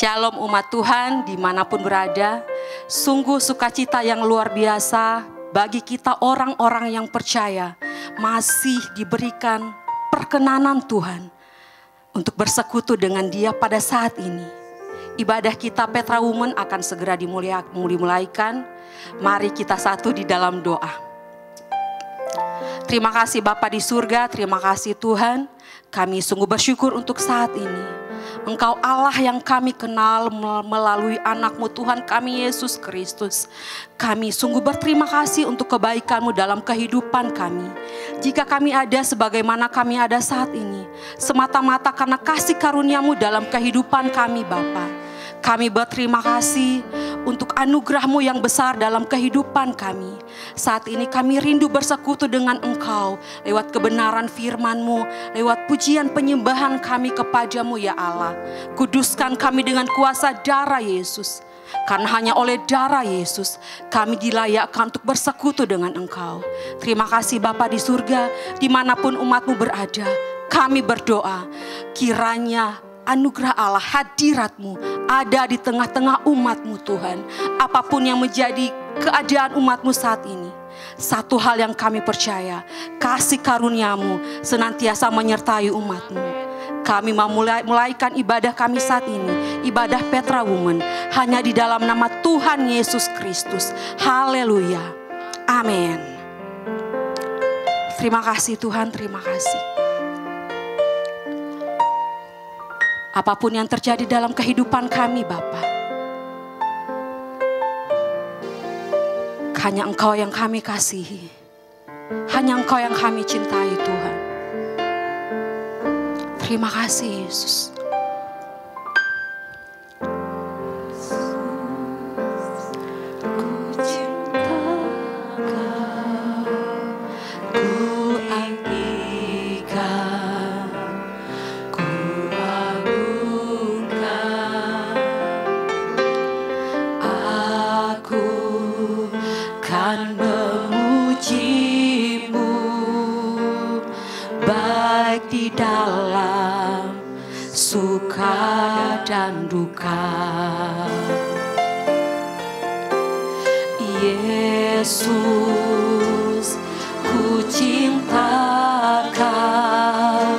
Shalom umat Tuhan dimanapun berada. Sungguh sukacita yang luar biasa bagi kita orang-orang yang percaya masih diberikan perkenanan Tuhan untuk bersekutu dengan Dia pada saat ini. Ibadah kita Petra Women akan segera dimulaikan. Mari kita satu di dalam doa. Terima kasih Bapa di surga, terima kasih Tuhan. Kami sungguh bersyukur untuk saat ini. Engkau Allah yang kami kenal melalui anak-Mu Tuhan kami Yesus Kristus. Kami sungguh berterima kasih untuk kebaikan-Mu dalam kehidupan kami. Jika kami ada sebagaimana kami ada saat ini, semata-mata karena kasih karunia-Mu dalam kehidupan kami Bapa. Kami berterima kasih untuk anugerah-Mu yang besar dalam kehidupan kami. Saat ini kami rindu bersekutu dengan Engkau lewat kebenaran firman-Mu, lewat pujian penyembahan kami kepadamu ya Allah. Kuduskan kami dengan kuasa darah Yesus. Karena hanya oleh darah Yesus kami dilayakkan untuk bersekutu dengan Engkau. Terima kasih Bapa di surga, dimanapun umat-Mu berada. Kami berdoa kiranya anugerah Allah, hadirat-Mu ada di tengah-tengah umat-Mu Tuhan. Apapun yang menjadi keadaan umat-Mu saat ini, satu hal yang kami percaya, kasih karunia-Mu senantiasa menyertai umat-Mu. Kami mau mulaikan ibadah kami saat ini, ibadah Petra Women, hanya di dalam nama Tuhan Yesus Kristus. Haleluya. Amin. Terima kasih Tuhan, terima kasih. Apapun yang terjadi dalam kehidupan kami Bapa, hanya Engkau yang kami kasihi, hanya Engkau yang kami cintai Tuhan. Terima kasih Yesus. Dan duka, Yesus, ku cinta Kau,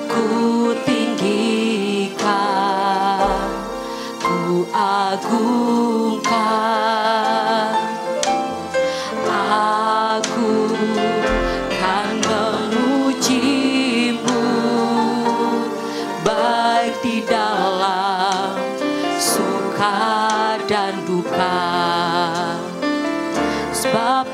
ku tinggikan, ku agungkan, aku kan memuji-Mu baik di dalam suka dan duka, sebab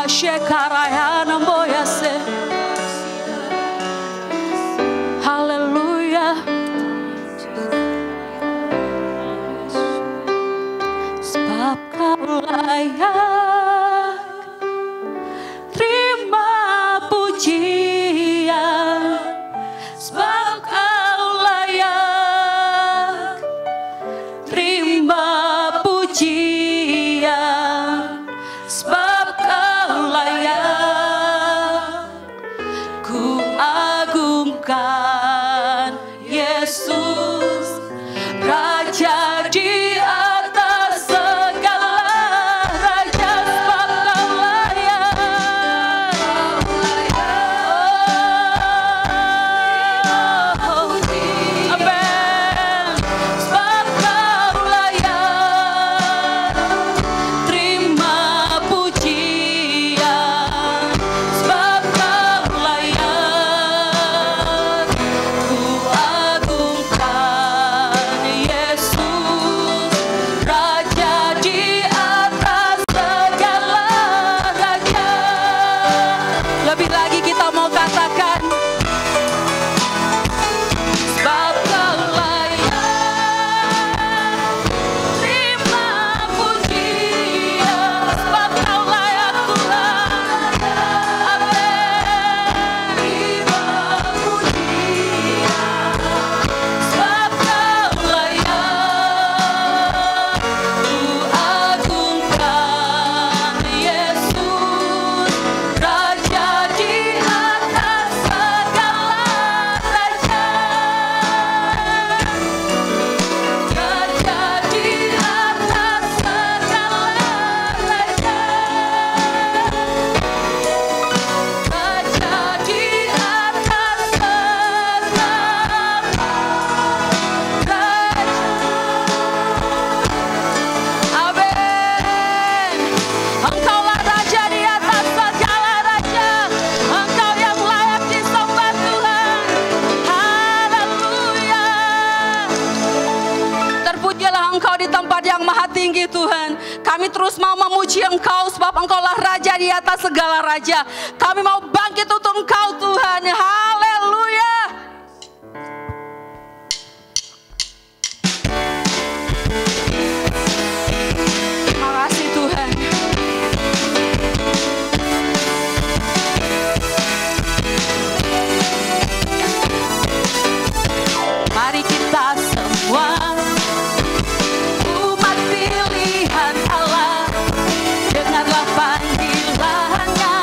shekarayana moyase. Haleluya. Sebab Kau layak terima pujian. Sebab Kau layak terima pujian. Sebab Kau layak ku agungkan Yesus, Raja di atas segala raja. Sebab Kau layak, amen. Sebab Kau layak terima pujian. Sebab Kau layak ku agungkan Yesus, Raja di atas segala raja. Lebih lagi kita mau katakan, sebab Kau layak terima pujian. Sebab Kau layak Tuhan, amin. Terima pujian. Sebab Kau layak ku agungkan Yesus, Raja di atas segala raja. Raja di atas segala raja. Raja di atas segala raja. Amin. Engkaulah Raja di atas segala raja. Engkau yang layak disembah Tuhan. Haleluya. Terpujilah Engkau di tempat yang maha tinggi Tuhan. Kami terus mau memuji Engkau sebab Engkaulah Raja di atas segala raja. Kami mau bangkit untuk Engkau Tuhan. Haleluya. Terima kasih Tuhan. Mari kita semua umat pilihan Allah, dengarlah panggilannya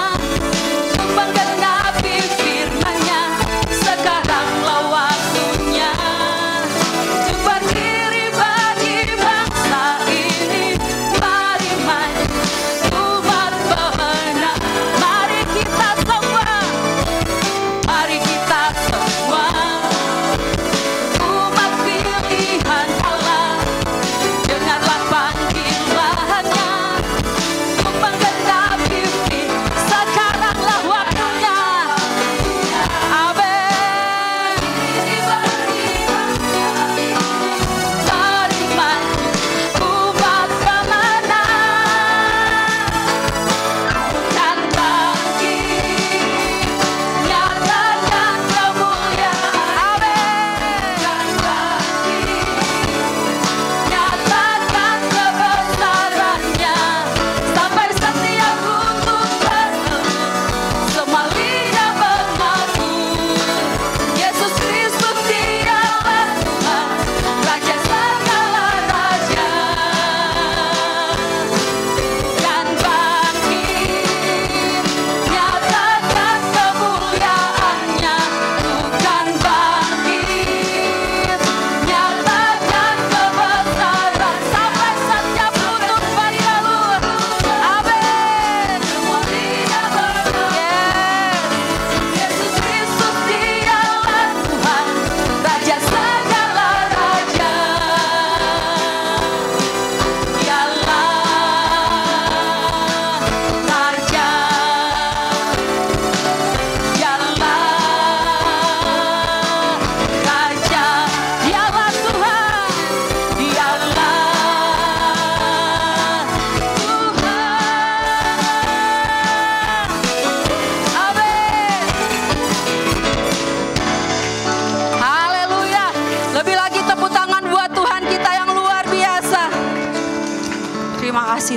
untuk menggenapi firman-Nya.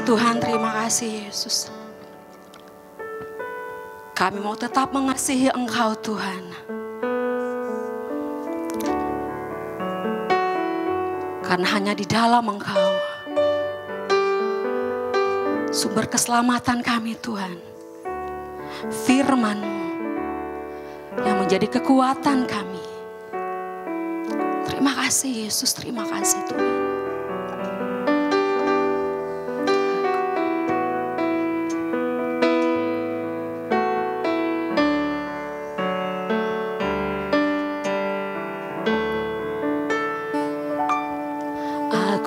Tuhan, terima kasih Yesus. Kami mau tetap mengasihi Engkau Tuhan. Karena hanya di dalam Engkau sumber keselamatan kami Tuhan. Firman-Mu yang menjadi kekuatan kami. Terima kasih Yesus, terima kasih Tuhan.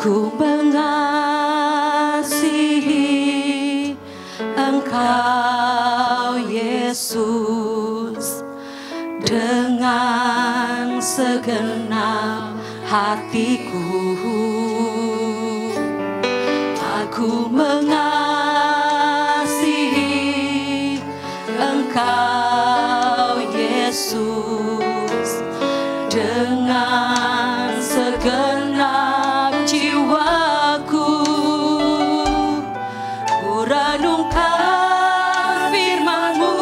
Aku mengasihi Engkau Yesus dengan segenap hatiku. Aku mengasihi Engkau Yesus dengan segenap jiwaku. Ku renungkan firman-Mu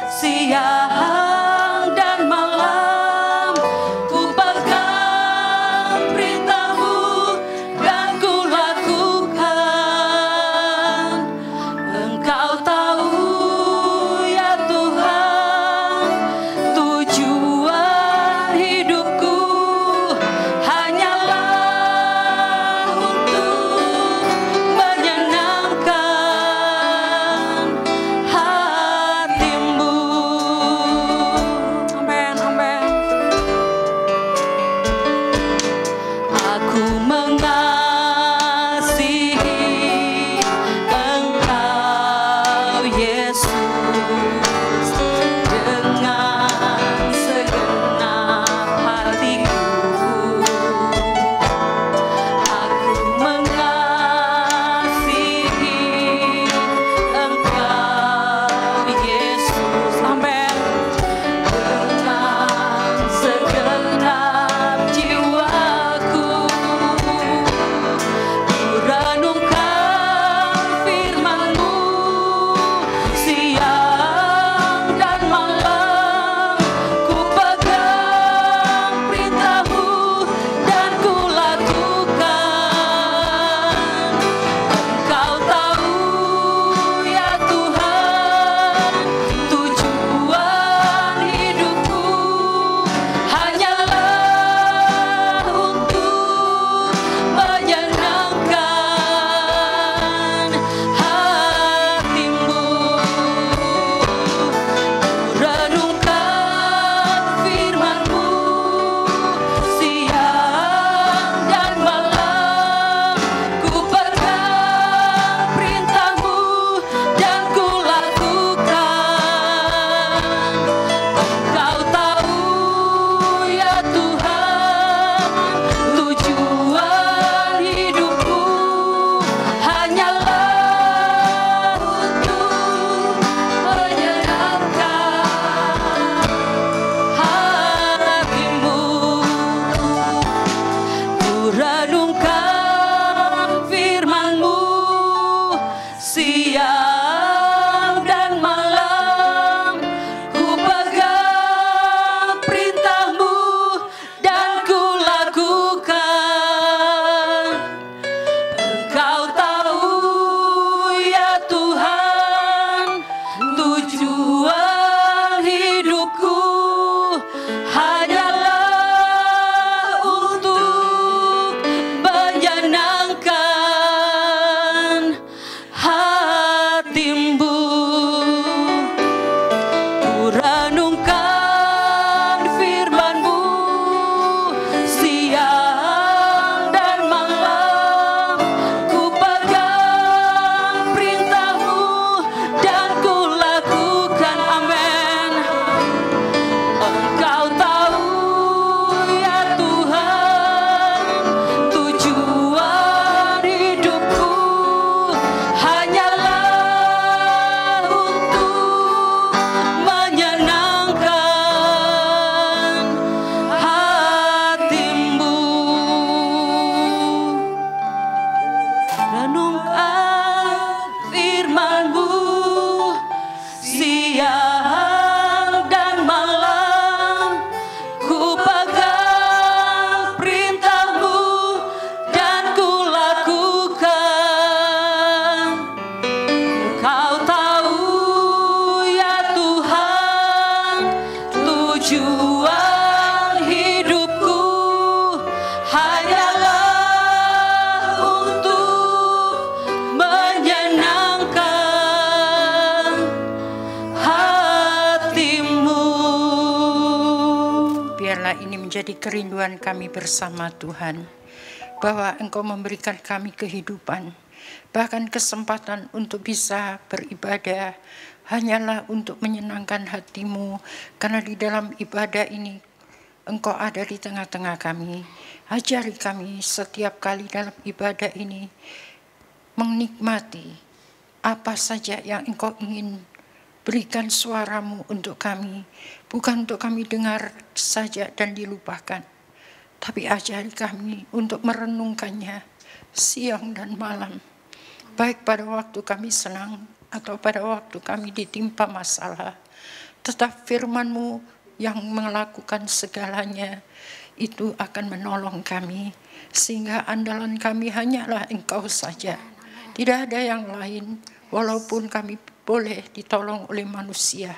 siang dan malam. Ku pegang perintah-Mu firman-Mu, siang dan malam ku pegang perintah-Mu dan ku lakukan. Kau tahu ya Tuhan, tujuan hidupku hanyalah untuk menyenangkan hati-Mu. Biarlah ini menjadi kerinduan kami bersama Tuhan, bahwa Engkau memberikan kami kehidupan, bahkan kesempatan untuk bisa beribadah hanyalah untuk menyenangkan hati-Mu, karena di dalam ibadah ini Engkau ada di tengah-tengah kami. Ajari kami setiap kali dalam ibadah ini menikmati apa saja yang Engkau ingin berikan suara-Mu untuk kami, bukan untuk kami dengar saja dan dilupakan, tapi ajari kami untuk merenungkannya siang dan malam, baik pada waktu kami senang atau pada waktu kami ditimpa masalah. Tetap firman-Mu yang melakukan segalanya itu akan menolong kami, sehingga andalan kami hanyalah Engkau saja, tidak ada yang lain. Walaupun kami boleh ditolong oleh manusia,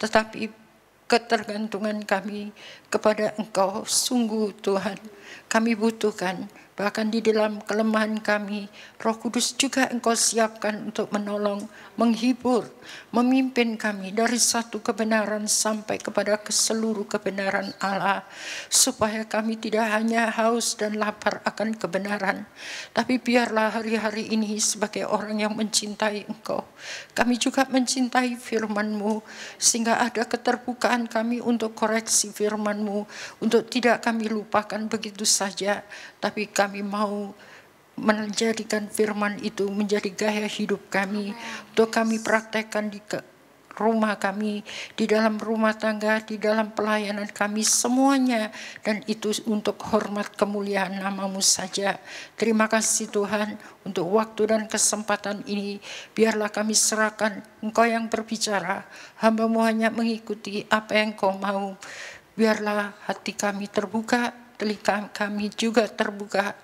tetapi ketergantungan kami kepada Engkau sungguh Tuhan kami butuhkan. Bahkan di dalam kelemahan kami, Roh Kudus juga Engkau siapkan untuk menolong, menghibur, memimpin kami dari satu kebenaran sampai kepada seluruh kebenaran Allah, supaya kami tidak hanya haus dan lapar akan kebenaran, tapi biarlah hari-hari ini sebagai orang yang mencintai Engkau, kami juga mencintai firman-Mu, sehingga ada keterbukaan kami untuk koreksi firman-Mu, untuk tidak kami lupakan begitu saja, tapi kami mau menjadikan firman itu menjadi gaya hidup kami, untuk kami praktekkan di rumah kami, di dalam rumah tangga, di dalam pelayanan kami semuanya, dan itu untuk hormat kemuliaan nama-Mu saja. Terima kasih Tuhan untuk waktu dan kesempatan ini. Biarlah kami serahkan, Engkau yang berbicara, hamba-Mu hanya mengikuti apa yang Engkau mau. Biarlah hati kami terbuka, telinga kami juga terbuka,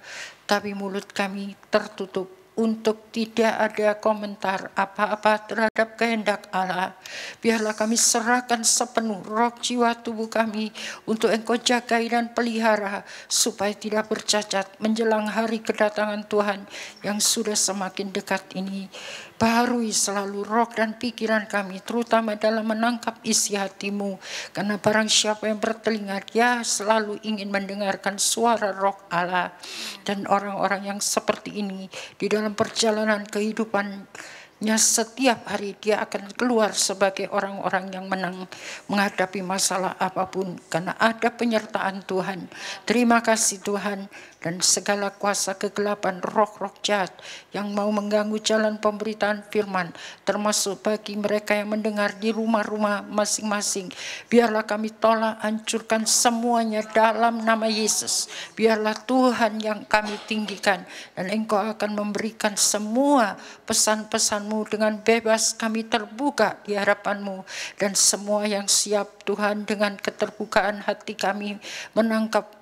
tapi mulut kami tertutup untuk tidak ada komentar apa-apa terhadap kehendak Allah. Biarlah kami serahkan sepenuh roh, jiwa, tubuh kami untuk Engkau jagai dan pelihara, supaya tidak bercacat menjelang hari kedatangan Tuhan yang sudah semakin dekat ini. Baharui selalu roh dan pikiran kami, terutama dalam menangkap isi hati-Mu, karena barang siapa yang bertelinga, dia selalu ingin mendengarkan suara roh Allah. Dan orang-orang yang seperti ini di dalam perjalanan kehidupannya setiap hari, dia akan keluar sebagai orang-orang yang menang menghadapi masalah apapun, karena ada penyertaan Tuhan. Terima kasih Tuhan. Dan segala kuasa kegelapan, roh-roh jahat yang mau mengganggu jalan pemberitaan firman, termasuk bagi mereka yang mendengar di rumah-rumah masing-masing, biarlah kami tolak, hancurkan semuanya dalam nama Yesus. Biarlah Tuhan yang kami tinggikan, dan Engkau akan memberikan semua pesan-pesan-Mu dengan bebas. Kami terbuka di hadapan-Mu, dan semua yang siap Tuhan, dengan keterbukaan hati kami menangkap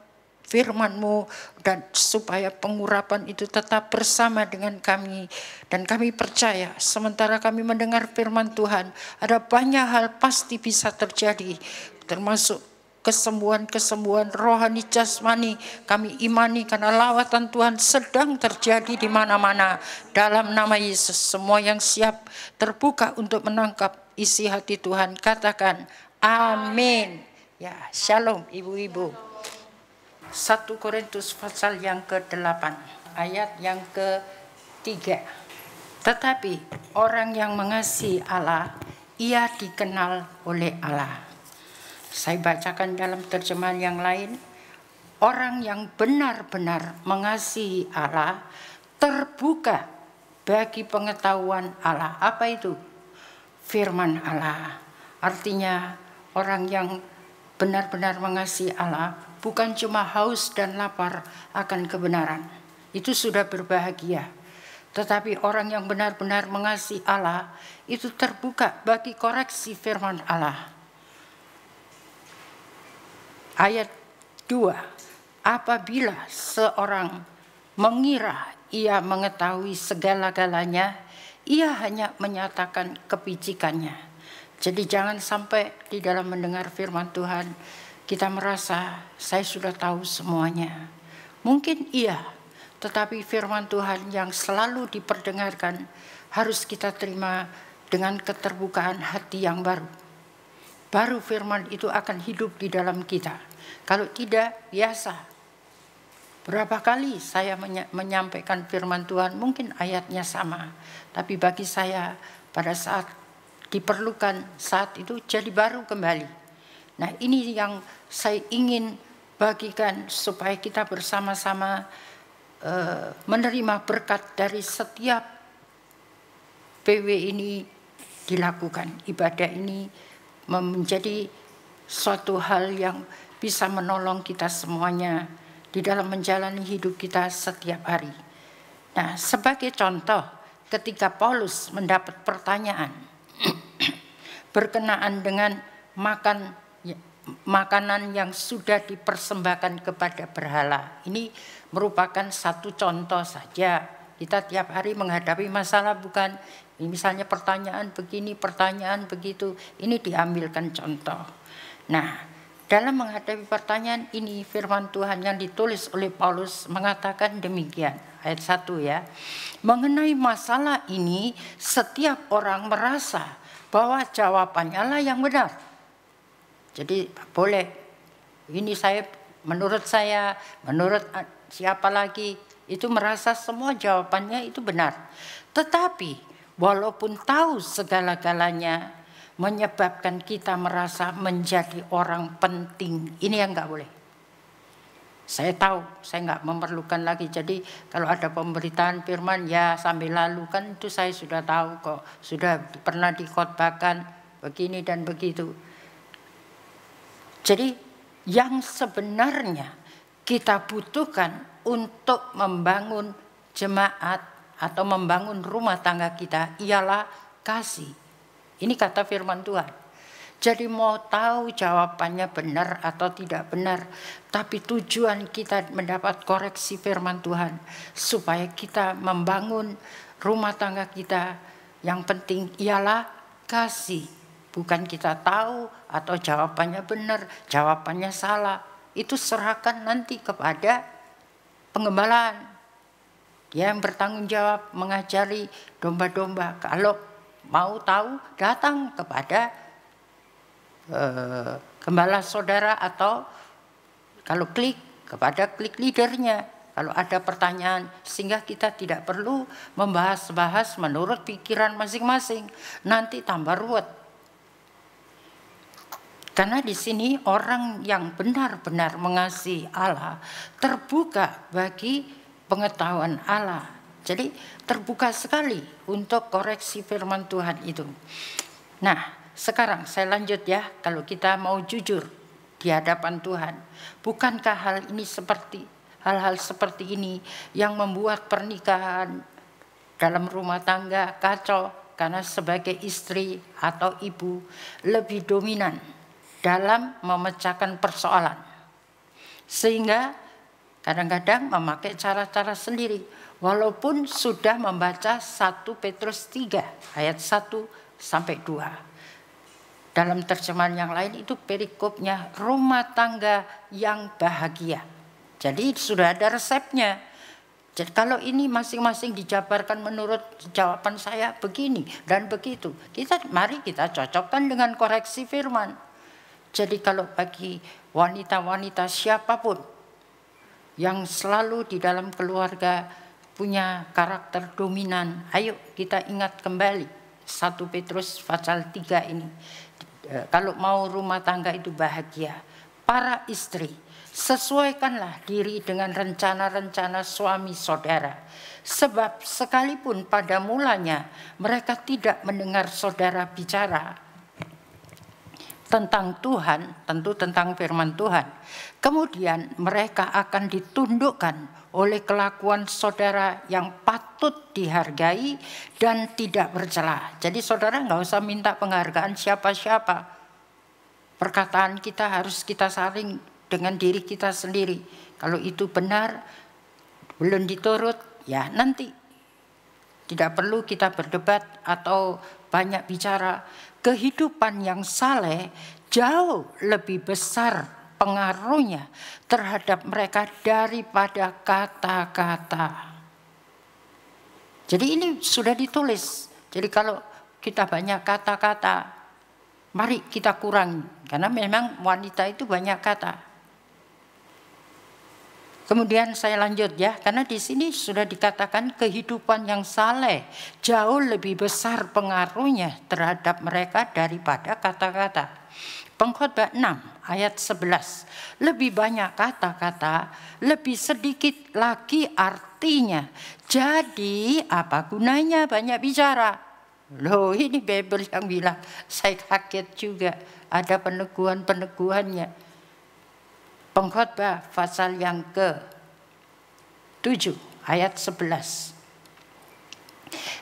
firman-Mu, dan supaya pengurapan itu tetap bersama dengan kami. Dan kami percaya sementara kami mendengar firman Tuhan, ada banyak hal pasti bisa terjadi, termasuk kesembuhan-kesembuhan rohani jasmani. Kami imani karena lawatan Tuhan sedang terjadi di mana-mana. Dalam nama Yesus, semua yang siap terbuka untuk menangkap isi hati Tuhan, katakan amin. Ya, shalom ibu-ibu. 1 Korintus pasal yang ke-8 ayat yang ke-3. Tetapi orang yang mengasihi Allah, ia dikenal oleh Allah. Saya bacakan dalam terjemahan yang lain. Orang yang benar-benar mengasihi Allah terbuka bagi pengetahuan Allah. Apa itu? Firman Allah. Artinya orang yang benar-benar mengasihi Allah bukan cuma haus dan lapar akan kebenaran, itu sudah berbahagia, Tetapi orang yang benar-benar mengasihi Allah itu terbuka bagi koreksi firman Allah. Ayat 2, apabila seorang mengira ia mengetahui segala-galanya, ia hanya menyatakan kepicikannya. Jadi jangan sampai di dalam mendengar firman Tuhan kita merasa saya sudah tahu semuanya. Mungkin iya, tetapi firman Tuhan yang selalu diperdengarkan harus kita terima dengan keterbukaan hati yang baru. Baru firman itu akan hidup di dalam kita. Kalau tidak, biasa. Berapa kali saya menyampaikan firman Tuhan, mungkin ayatnya sama. Tapi bagi saya pada saat diperlukan saat itu jadi baru kembali. Nah, ini yang saya ingin bagikan supaya kita bersama-sama menerima berkat dari setiap PW ini dilakukan. Ibadah ini menjadi suatu hal yang bisa menolong kita semuanya di dalam menjalani hidup kita setiap hari. Nah, sebagai contoh, ketika Paulus mendapat pertanyaan berkenaan dengan makanan yang sudah dipersembahkan kepada berhala. Ini merupakan satu contoh saja. Kita tiap hari menghadapi masalah, bukan? Misalnya pertanyaan begini, pertanyaan begitu. Ini diambilkan contoh. Nah, dalam menghadapi pertanyaan ini, firman Tuhan yang ditulis oleh Paulus mengatakan demikian. Ayat 1 ya. Mengenai masalah ini, setiap orang merasa bahwa jawabannya lah yang benar. Jadi boleh, ini menurut saya, menurut siapa lagi, itu merasa semua jawabannya itu benar. Tetapi walaupun tahu segala-galanya, menyebabkan kita merasa menjadi orang penting. Ini yang enggak boleh. Saya tahu, saya enggak memerlukan lagi. Jadi kalau ada pemberitaan firman, ya sambil lalu, kan itu saya sudah tahu kok. Sudah pernah dikhotbahkan begini dan begitu. Jadi yang sebenarnya kita butuhkan untuk membangun jemaat atau membangun rumah tangga kita ialah kasih. Ini kata firman Tuhan. Jadi mau tahu jawabannya benar atau tidak benar, tapi tujuan kita mendapat koreksi firman Tuhan supaya kita membangun rumah tangga kita, yang penting ialah kasih. Bukan kita tahu atau jawabannya benar, jawabannya salah. Itu serahkan nanti kepada pengembalaan. Dia yang bertanggung jawab mengajari domba-domba. Kalau mau tahu, datang kepada gembala saudara, atau kalau kepada klik leadernya. Kalau ada pertanyaan, sehingga kita tidak perlu membahas-bahas menurut pikiran masing-masing. Nanti tambah ruwet. Karena di sini orang yang benar-benar mengasihi Allah terbuka bagi pengetahuan Allah. Jadi terbuka sekali untuk koreksi firman Tuhan itu. Nah, sekarang saya lanjut ya, kalau kita mau jujur di hadapan Tuhan. Bukankah hal-hal seperti ini yang membuat pernikahan dalam rumah tangga kacau? Karena sebagai istri atau ibu lebih dominan dalam memecahkan persoalan. Sehingga kadang-kadang memakai cara-cara sendiri. Walaupun sudah membaca 1 Petrus 3 ayat 1 sampai 2. Dalam terjemahan yang lain itu perikopnya rumah tangga yang bahagia. Jadi sudah ada resepnya. Jadi kalau ini masing-masing dijabarkan menurut jawaban saya begini dan begitu. Mari kita cocokkan dengan koreksi firman. Jadi kalau bagi wanita-wanita siapapun yang selalu di dalam keluarga punya karakter dominan, ayo kita ingat kembali 1 Petrus pasal 3 ini. Kalau mau rumah tangga itu bahagia, para istri, sesuaikanlah diri dengan rencana-rencana suami saudara. Sebab sekalipun pada mulanya mereka tidak mendengar saudara bicara, tentang Tuhan, tentu tentang firman Tuhan. Kemudian mereka akan ditundukkan oleh kelakuan saudara yang patut dihargai dan tidak bercela. Jadi saudara nggak usah minta penghargaan siapa-siapa. Perkataan kita harus kita saring dengan diri kita sendiri. Kalau itu benar, belum diturut, ya nanti. Tidak perlu kita berdebat atau banyak bicara. Kehidupan yang saleh jauh lebih besar pengaruhnya terhadap mereka daripada kata-kata. Jadi ini sudah ditulis. Jadi kalau kita banyak kata-kata, mari kita kurangi. Karena memang wanita itu banyak kata. Kemudian saya lanjut ya, karena di sini sudah dikatakan kehidupan yang saleh jauh lebih besar pengaruhnya terhadap mereka daripada kata-kata. Pengkhotbah 6 ayat 11. Lebih banyak kata-kata, lebih sedikit lagi artinya. Jadi apa gunanya banyak bicara? Loh, ini Bible yang bilang. Saya kaget juga ada peneguhan-peneguhannya. Pengkhotbah pasal yang ke-7 ayat 11.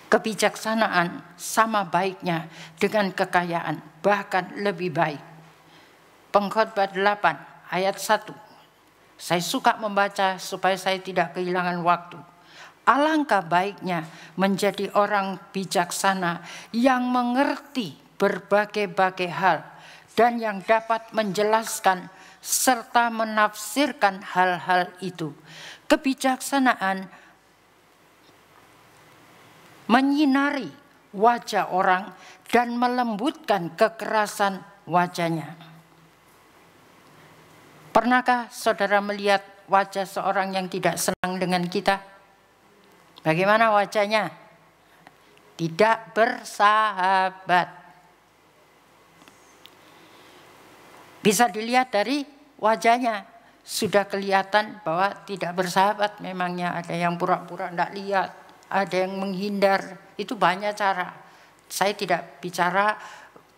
Kebijaksanaan sama baiknya dengan kekayaan, bahkan lebih baik. Pengkhotbah 8 ayat 1. Saya suka membaca supaya saya tidak kehilangan waktu. Alangkah baiknya menjadi orang bijaksana yang mengerti berbagai-bagai hal dan yang dapat menjelaskan serta menafsirkan hal-hal itu. Kebijaksanaan menyinari wajah orang dan melembutkan kekerasan wajahnya. Pernahkah saudara melihat wajah seorang yang tidak senang dengan kita? Bagaimana wajahnya? Tidak bersahabat. Bisa dilihat dari wajahnya, sudah kelihatan bahwa tidak bersahabat. Memangnya ada yang pura-pura tidak lihat, ada yang menghindar. Itu banyak cara. Saya tidak bicara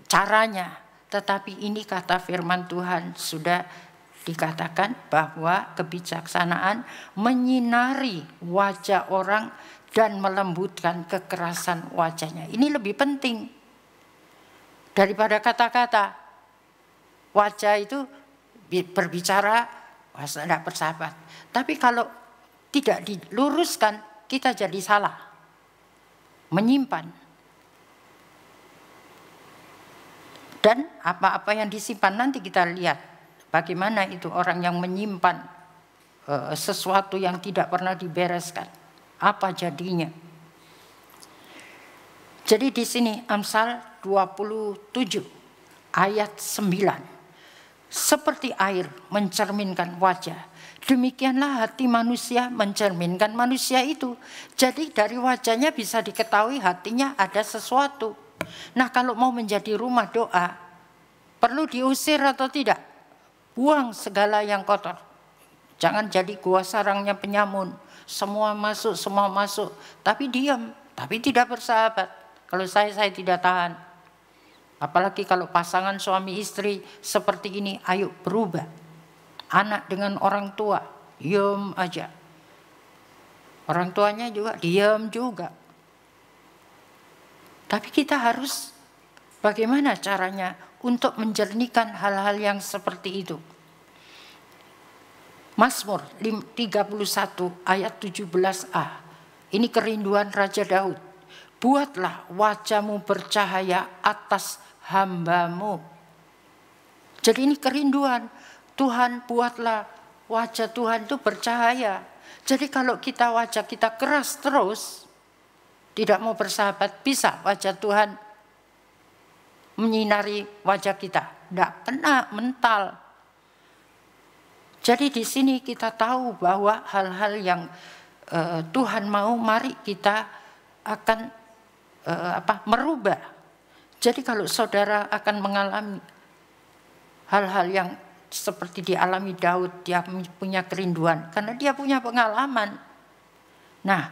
caranya, tetapi ini kata firman Tuhan sudah dikatakan bahwa kebijaksanaan menyinari wajah orang dan melembutkan kekerasan wajahnya. Ini lebih penting daripada kata-kata. Wajah itu berbicara, tidak bersahabat. Tapi kalau tidak diluruskan, kita jadi salah. Menyimpan. Dan apa-apa yang disimpan nanti kita lihat. Bagaimana itu orang yang menyimpan sesuatu yang tidak pernah dibereskan. Apa jadinya? Jadi di sini Amsal 27 ayat 9. Seperti air mencerminkan wajah, demikianlah hati manusia mencerminkan manusia itu. Jadi dari wajahnya bisa diketahui hatinya ada sesuatu. Nah, kalau mau menjadi rumah doa, perlu diusir atau tidak? Buang segala yang kotor. Jangan jadi gua sarangnya penyamun. Semua masuk. Tapi diam, tapi tidak bersahabat. Kalau saya tidak tahan. Apalagi kalau pasangan suami istri seperti ini, ayo berubah. Anak dengan orang tua, diam aja. Orang tuanya juga diam juga. Tapi kita harus bagaimana caranya untuk menjernihkan hal-hal yang seperti itu. Mazmur 31 ayat 17a. Ini kerinduan Raja Daud. Buatlah wajahmu bercahaya atas hamba-Mu. Jadi ini kerinduan. Tuhan, buatlah wajah Tuhan itu bercahaya. Jadi kalau wajah kita keras terus, tidak mau bersahabat, bisa wajah Tuhan menyinari wajah kita. Tidak kena mental. Jadi di sini kita tahu bahwa hal-hal yang Tuhan mau, mari kita akan merubah. Jadi kalau saudara akan mengalami hal-hal yang seperti dialami Daud, dia punya kerinduan karena dia punya pengalaman. Nah,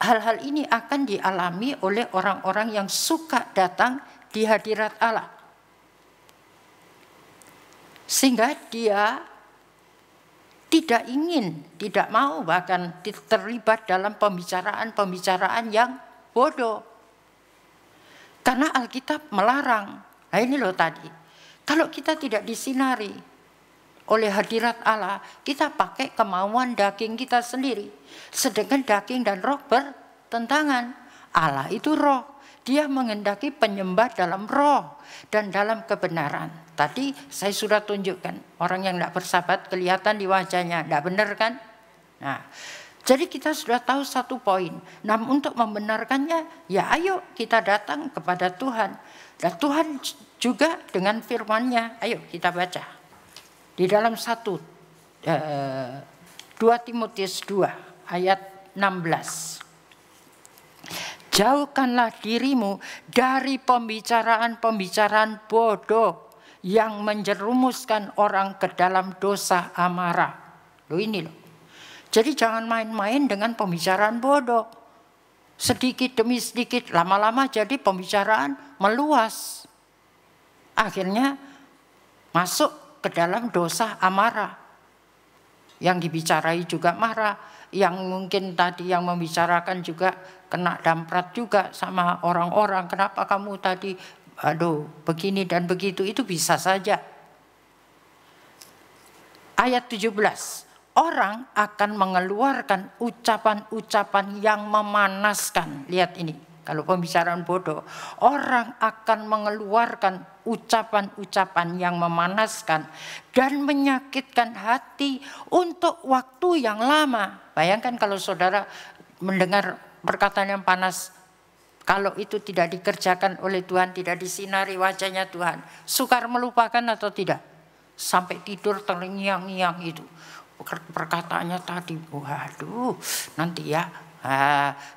hal-hal ini akan dialami oleh orang-orang yang suka datang di hadirat Allah. Sehingga dia tidak ingin, tidak mau bahkan terlibat dalam pembicaraan-pembicaraan yang bodoh. Karena Alkitab melarang. Nah ini loh tadi, kalau kita tidak disinari oleh hadirat Allah, kita pakai kemauan daging kita sendiri. Sedangkan daging dan roh bertentangan. Allah itu roh. Dia menghendaki penyembah dalam roh dan dalam kebenaran. Tadi saya sudah tunjukkan, orang yang tidak bersahabat kelihatan di wajahnya, tidak benar kan? Nah, jadi kita sudah tahu satu poin. Namun untuk membenarkannya, ya ayo kita datang kepada Tuhan. Dan Tuhan juga dengan firman-Nya, ayo kita baca. Di dalam 2 Timotius 2 ayat 16. Jauhkanlah dirimu dari pembicaraan-pembicaraan bodoh yang menjerumuskan orang ke dalam dosa amarah. Loh ini loh. Jadi jangan main-main dengan pembicaraan bodoh. Sedikit demi sedikit, lama-lama jadi pembicaraan meluas. Akhirnya masuk ke dalam dosa amarah. Yang dibicarai juga marah. Yang mungkin tadi yang membicarakan juga kena damprat juga sama orang-orang. Kenapa kamu tadi begini dan begitu, itu bisa saja. Ayat 17. Orang akan mengeluarkan ucapan-ucapan yang memanaskan. Lihat ini, kalau pembicaraan bodoh. Orang akan mengeluarkan ucapan-ucapan yang memanaskan dan menyakitkan hati untuk waktu yang lama. Bayangkan kalau saudara mendengar perkataan yang panas, kalau itu tidak dikerjakan oleh Tuhan, tidak disinari wajahnya Tuhan, sukar melupakan atau tidak? Sampai tidur terngiang-ngiang itu. Perkataannya tadi, waduh, nanti ya,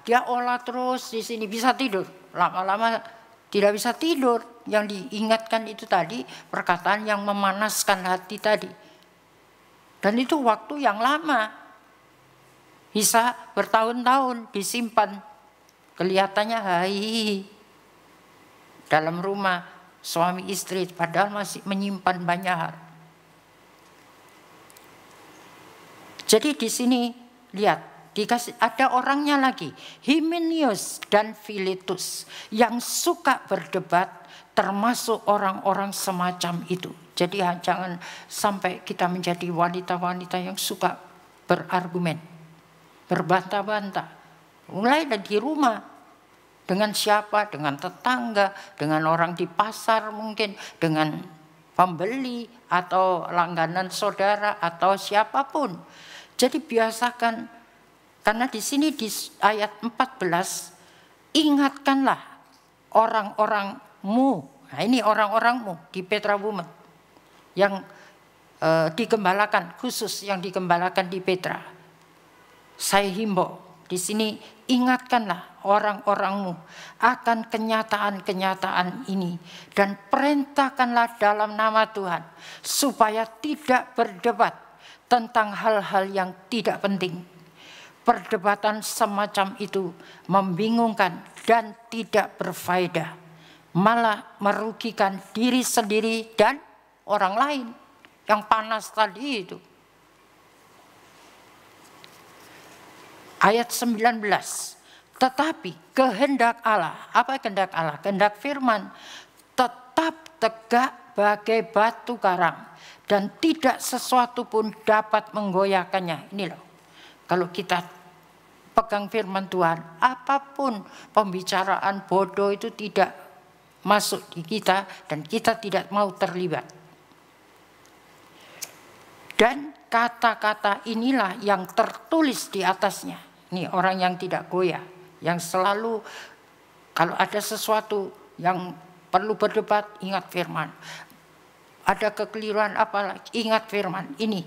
dia olah terus di sini, bisa tidur. Lama-lama tidak bisa tidur. Yang diingatkan itu tadi, perkataan yang memanaskan hati tadi. Dan itu waktu yang lama. Bisa bertahun-tahun disimpan. Kelihatannya dalam rumah suami istri, padahal masih menyimpan banyak hal. Jadi di sini lihat, ada orangnya lagi, Himenius dan Philetus, yang suka berdebat, termasuk orang-orang semacam itu. Jadi jangan sampai kita menjadi wanita-wanita yang suka berargumen, berbantah-bantah. Mulai dari rumah, dengan siapa, dengan tetangga, dengan orang di pasar mungkin, dengan pembeli atau langganan saudara atau siapapun. Jadi biasakan, karena di sini di ayat 14, ingatkanlah orang-orangmu. Nah ini orang-orangmu di Petra Women yang digembalakan, khusus yang digembalakan di Petra. Saya himbau di sini, ingatkanlah orang-orangmu akan kenyataan-kenyataan ini dan perintahkanlah dalam nama Tuhan supaya tidak berdebat tentang hal-hal yang tidak penting. Perdebatan semacam itu membingungkan dan tidak berfaedah, malah merugikan diri sendiri dan orang lain. Yang panas tadi itu. Ayat 19. Tetapi kehendak Allah, apa kehendak Allah? Kehendak firman tetap tegak bagai batu karang dan tidak sesuatu pun dapat menggoyahkannya. Ini loh, kalau kita pegang firman Tuhan, apapun pembicaraan bodoh itu tidak masuk di kita dan kita tidak mau terlibat. Dan kata-kata inilah yang tertulis di atasnya. Ini orang yang tidak goyah, yang selalu kalau ada sesuatu yang perlu berdebat, ingat firman. Ada kekeliruan apa lagi, ingat firman. Ini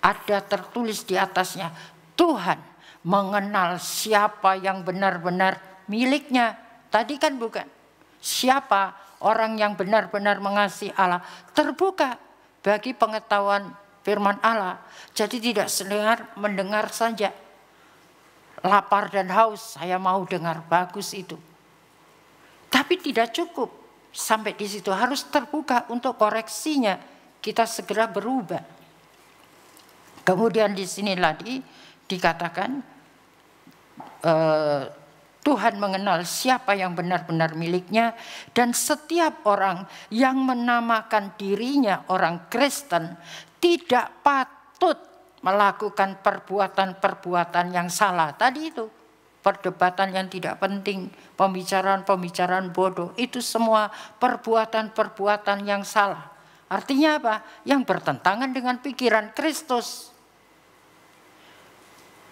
ada tertulis di atasnya. Tuhan mengenal siapa yang benar-benar miliknya. Tadi kan bukan. Siapa orang yang benar-benar mengasihi Allah. Terbuka bagi pengetahuan firman Allah. Jadi tidak mendengar saja. Lapar dan haus, saya mau dengar, bagus itu. Tapi tidak cukup sampai di situ, harus terbuka untuk koreksinya. kita segera berubah. Kemudian di sini lagi dikatakan Tuhan mengenal siapa yang benar-benar miliknya, dan setiap orang yang menamakan dirinya orang Kristen tidak patut melakukan perbuatan-perbuatan yang salah. Tadi itu perdebatan yang tidak penting, pembicaraan-pembicaraan bodoh, itu semua perbuatan-perbuatan yang salah. Artinya apa? Yang bertentangan dengan pikiran Kristus.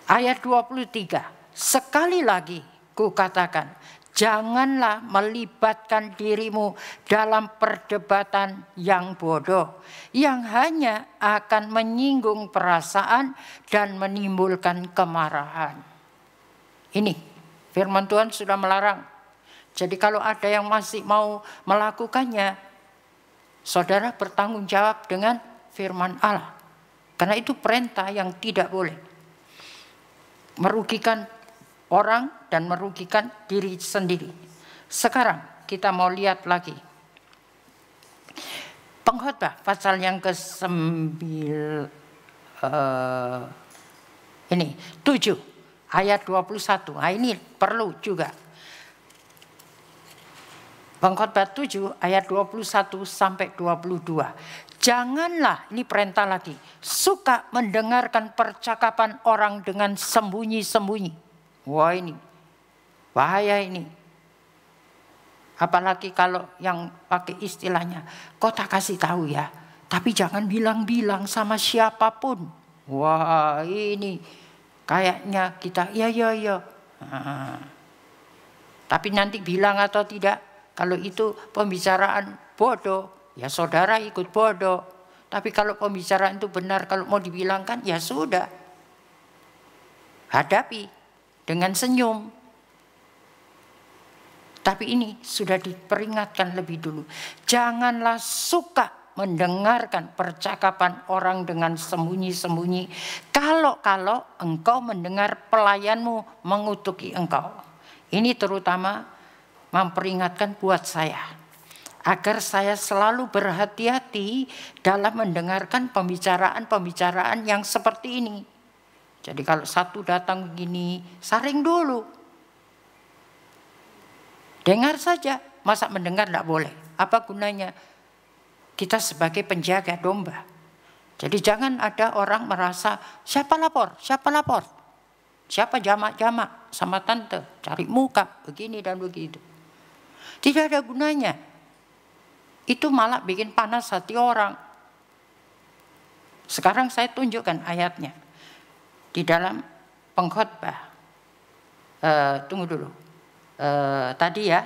Ayat 23, sekali lagi kukatakan, janganlah melibatkan dirimu dalam perdebatan yang bodoh, yang hanya akan menyinggung perasaan dan menimbulkan kemarahan. Ini firman Tuhan sudah melarang. Jadi kalau ada yang masih mau melakukannya, saudara bertanggung jawab dengan firman Allah. Karena itu perintah yang tidak boleh. Merugikan orang dan merugikan diri sendiri. Sekarang kita mau lihat lagi. Pengkhotbah pasal yang ke-7 ayat 21. Nah, ini perlu juga. Pengkhotbah 7 ayat 21 sampai 22. Janganlah, ini perintah lagi, suka mendengarkan percakapan orang dengan sembunyi-sembunyi. Wah, ini bahaya ini. Apalagi kalau yang pakai istilahnya, kau tak kasih tahu ya, tapi jangan bilang-bilang sama siapapun. Wah, ini kayaknya kita ya. Tapi nanti bilang atau tidak, kalau itu pembicaraan bodoh, ya saudara ikut bodoh. Tapi kalau pembicaraan itu benar, kalau mau dibilangkan, ya sudah. Hadapi dengan senyum. Tapi ini sudah diperingatkan lebih dulu. Janganlah suka mendengarkan percakapan orang dengan sembunyi-sembunyi. Kalau engkau mendengar pelayanmu mengutuki engkau. Ini terutama memperingatkan buat saya. Agar saya selalu berhati-hati dalam mendengarkan pembicaraan-pembicaraan yang seperti ini. Jadi kalau satu datang begini, saring dulu. Dengar saja, masa mendengar tidak boleh. Apa gunanya? Kita sebagai penjaga domba. Jadi jangan ada orang merasa, siapa lapor? Siapa jamak-jamak sama tante, cari muka, begini dan begitu. Tidak ada gunanya. Itu malah bikin panas hati orang. Sekarang saya tunjukkan ayatnya. Di dalam pengkhotbah. Tunggu dulu. Tadi ya.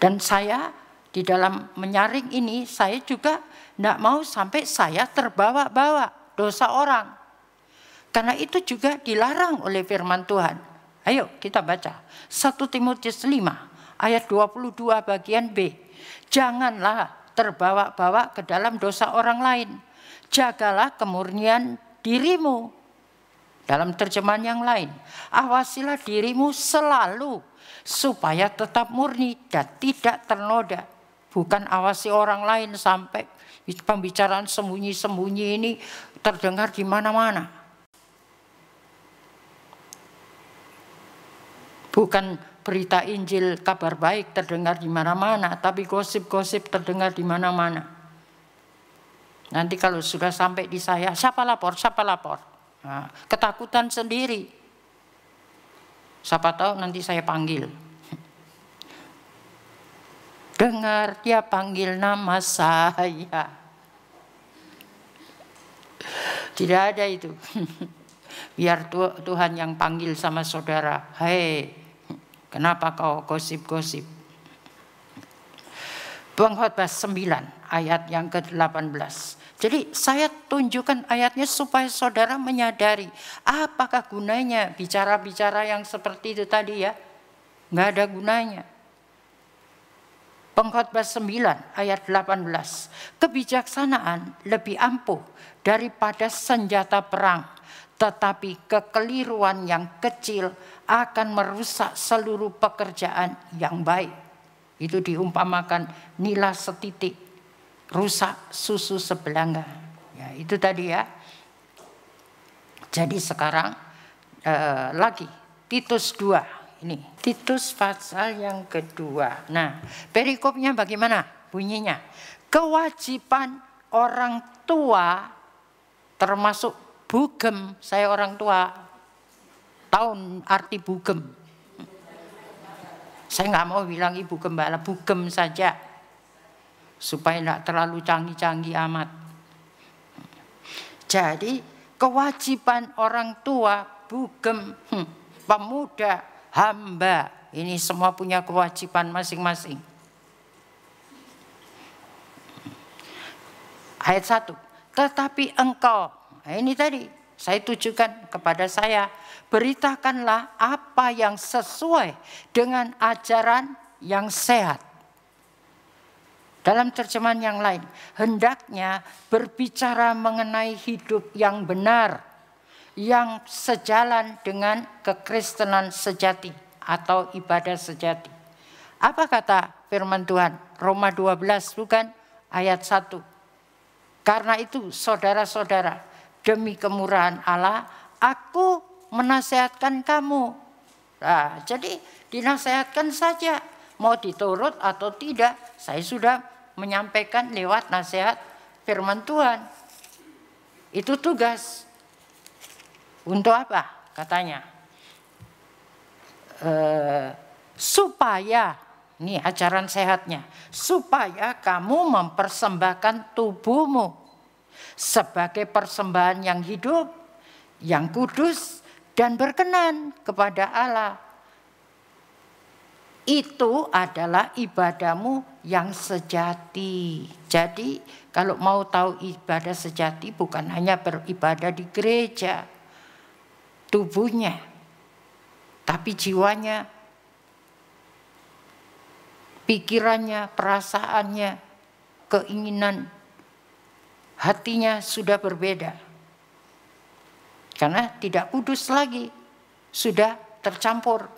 Dan saya di dalam menyaring ini, saya juga tidak mau sampai saya terbawa-bawa dosa orang. Karena itu juga dilarang oleh firman Tuhan. Ayo kita baca. 1 Timotius 5. Ayat 22 bagian B. Janganlah terbawa-bawa ke dalam dosa orang lain. Jagalah kemurnian dirimu. Dalam terjemahan yang lain. Awasilah dirimu selalu supaya tetap murni dan tidak ternoda. Bukan awasi orang lain sampai pembicaraan sembunyi-sembunyi ini terdengar di mana-mana. Bukan berita Injil kabar baik terdengar di mana-mana, tapi gosip-gosip terdengar di mana-mana. Nanti kalau sudah sampai di saya, siapa lapor? Nah, ketakutan sendiri. Siapa tahu nanti saya panggil. Dengar dia panggil nama saya. Tidak ada itu. Biar Tuhan yang panggil sama saudara. Hei, kenapa kau gosip-gosip? Pengkhotbah 9 ayat yang ke-18. Jadi saya tunjukkan ayatnya supaya saudara menyadari apakah gunanya bicara-bicara yang seperti itu tadi ya. Nggak ada gunanya. Pengkhotbah 9 ayat 18. Kebijaksanaan lebih ampuh daripada senjata perang. Tetapi kekeliruan yang kecil akan merusak seluruh pekerjaan yang baik. Itu diumpamakan nila setitik rusak susu sebelanga. Ya, itu tadi ya. Jadi sekarang lagi Titus 2 ini. Titus pasal yang kedua. Nah, perikopnya bagaimana bunyinya? Kewajiban orang tua termasuk bugem. Saya orang tua, tahu arti bugem. Saya nggak mau bilang ibu gembala, bugem saja. Supaya tidak terlalu canggih-canggih amat. Jadi kewajiban orang tua, bugem, pemuda, hamba. Ini semua punya kewajiban masing-masing. Ayat 1. Tetapi engkau, nah ini tadi saya tujukan kepada saya, beritakanlah apa yang sesuai dengan ajaran yang sehat. Dalam terjemahan yang lain, hendaknya berbicara mengenai hidup yang benar, yang sejalan dengan kekristenan sejati atau ibadah sejati. Apa kata firman Tuhan? Roma 12 bukan? Ayat 1. Karena itu saudara-saudara, demi kemurahan Allah, aku menasihatkan kamu. Nah, jadi dinasihatkan saja. Mau diturut atau tidak, saya sudah menyampaikan lewat nasihat firman Tuhan. Itu tugas. Untuk apa? Katanya. Supaya, ini ajaran sehatnya. Supaya kamu mempersembahkan tubuhmu sebagai persembahan yang hidup, yang kudus, dan berkenan kepada Allah. Itu adalah ibadahmu yang sejati. Jadi kalau mau tahu ibadah sejati bukan hanya beribadah di gereja, tubuhnya, tapi jiwanya, pikirannya, perasaannya, keinginan, hatinya sudah berbeda. Karena tidak kudus lagi, sudah tercampur.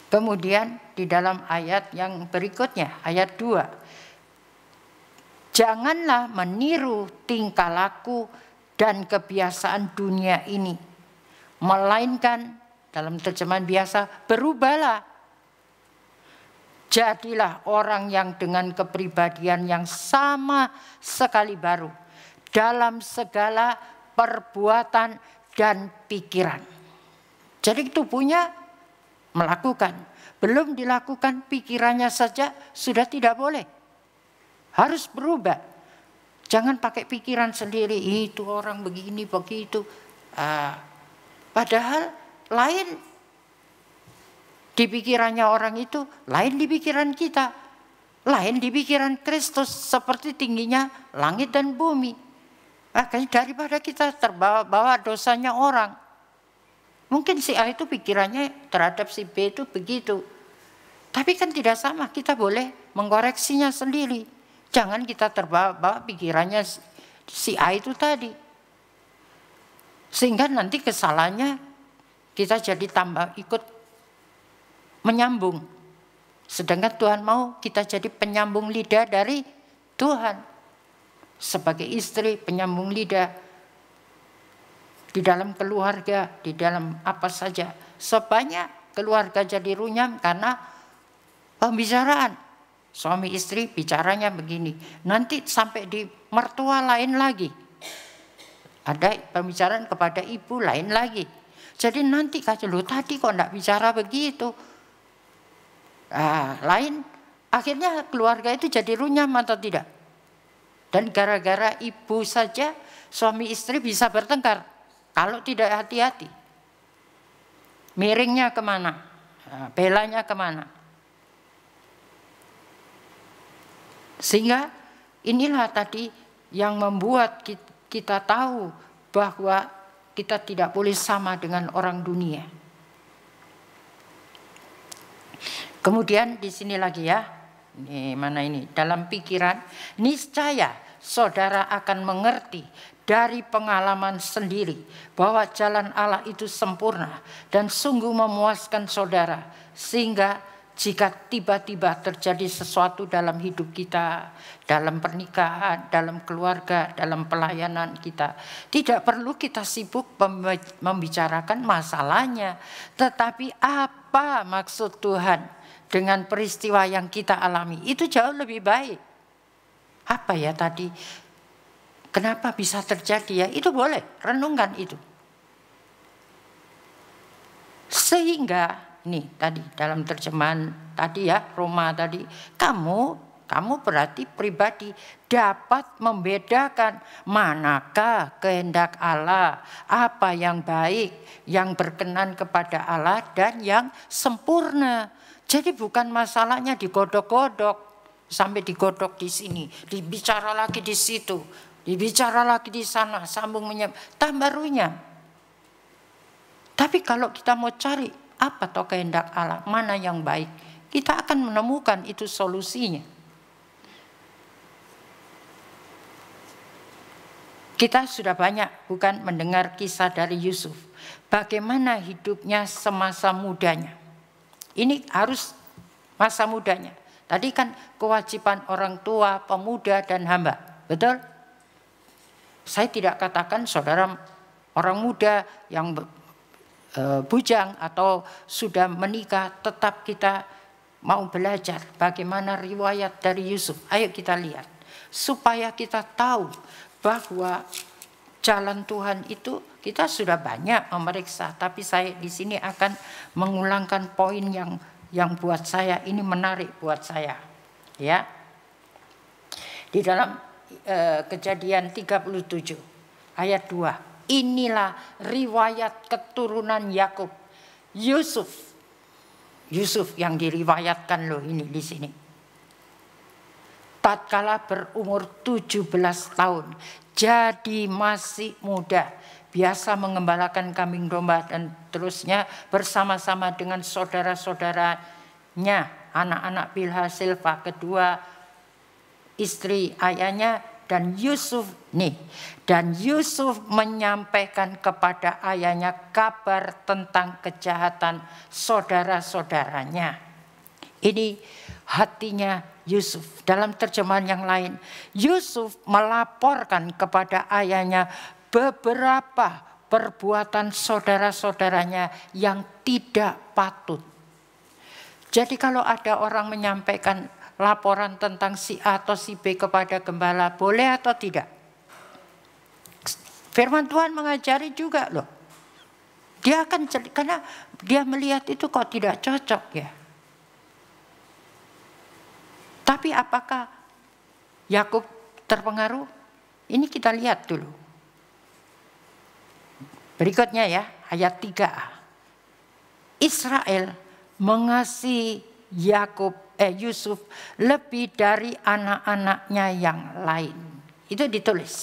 Kemudian di dalam ayat yang berikutnya, ayat 2. Janganlah meniru tingkah laku dan kebiasaan dunia ini. Melainkan, dalam terjemahan biasa, berubahlah. Jadilah orang yang dengan kepribadian yang sama sekali baru. Dalam segala perbuatan dan pikiran. Jadi tubuhnya melakukan, belum dilakukan pikirannya saja sudah tidak boleh. Harus berubah. Jangan pakai pikiran sendiri, itu orang begini begitu. Padahal lain di pikirannya orang itu, lain di pikiran kita, lain di pikiran Kristus, seperti tingginya langit dan bumi. Makanya daripada kita terbawa-bawa dosanya orang. Mungkin si A itu pikirannya terhadap si B itu begitu. Tapi kan tidak sama, kita boleh mengkoreksinya sendiri. Jangan kita terbawa pikirannya si A itu tadi. Sehingga nanti kesalahannya kita jadi tambah ikut menyambung. Sedangkan Tuhan mau kita jadi penyambung lidah dari Tuhan. Sebagai istri penyambung lidah. Di dalam keluarga, di dalam apa saja. Sebanyak keluarga jadi runyam karena pembicaraan. Suami istri bicaranya begini. Nanti sampai di mertua lain lagi. Ada pembicaraan kepada ibu lain lagi. Jadi nanti kata lu tadi kok enggak bicara begitu. Lain. Akhirnya keluarga itu jadi runyam atau tidak. Dan gara-gara ibu saja suami istri bisa bertengkar. Kalau tidak hati-hati, miringnya kemana? Belanya kemana? Sehingga inilah tadi yang membuat kita tahu bahwa kita tidak boleh sama dengan orang dunia. Kemudian di sini lagi ya, ini mana ini? Dalam pikiran, niscaya saudara akan mengerti dari pengalaman sendiri bahwa jalan Allah itu sempurna dan sungguh memuaskan saudara, sehingga jika tiba-tiba terjadi sesuatu dalam hidup kita, dalam pernikahan, dalam keluarga, dalam pelayanan kita, tidak perlu kita sibuk membicarakan masalahnya, tetapi apa maksud Tuhan dengan peristiwa yang kita alami, itu jauh lebih baik. Apa ya tadi, kenapa bisa terjadi ya, itu boleh, renungkan itu. Sehingga ini tadi dalam terjemahan tadi ya, Roma tadi, kamu berarti pribadi dapat membedakan manakah kehendak Allah, apa yang baik, yang berkenan kepada Allah dan yang sempurna. Jadi bukan masalahnya digodok-godok sampai digodok di sini, dibicara lagi di situ, dibicara lagi di sana, sambung menyambung, tambah runyam. Tapi kalau kita mau cari apa toh kehendak Allah, mana yang baik, kita akan menemukan itu solusinya. Kita sudah banyak bukan mendengar kisah dari Yusuf, bagaimana hidupnya semasa mudanya. Ini harus masa mudanya. Tadi kan kewajiban orang tua, pemuda dan hamba, betul? Saya tidak katakan saudara orang muda yang bujang atau sudah menikah, tetap kita mau belajar bagaimana riwayat dari Yusuf. Ayo kita lihat supaya kita tahu bahwa jalan Tuhan itu kita sudah banyak memeriksa, tapi saya di sini akan mengulangkan poin yang buat saya ini menarik buat saya, ya. Di dalam Kejadian 37 ayat 2. Inilah riwayat keturunan Yakub. Yusuf yang diriwayatkan loh ini di sini. Tatkala berumur 17 tahun, jadi masih muda, biasa mengembalakan kambing domba dan terusnya bersama-sama dengan saudara-saudaranya, anak-anak Bilha, Silpa, kedua istri ayahnya, dan Yusuf menyampaikan kepada ayahnya kabar tentang kejahatan saudara-saudaranya. Ini hatinya Yusuf. Dalam terjemahan yang lain, Yusuf melaporkan kepada ayahnya beberapa perbuatan saudara-saudaranya yang tidak patut. Jadi kalau ada orang menyampaikan laporan tentang si A atau si B kepada gembala, boleh atau tidak? Firman Tuhan mengajari juga loh. Dia akan, karena dia melihat itu kok tidak cocok ya. Tapi apakah Yakub terpengaruh? Ini kita lihat dulu. Berikutnya ya, ayat 3a. Israel mengasihi Yusuf lebih dari anak-anaknya yang lain. Itu ditulis.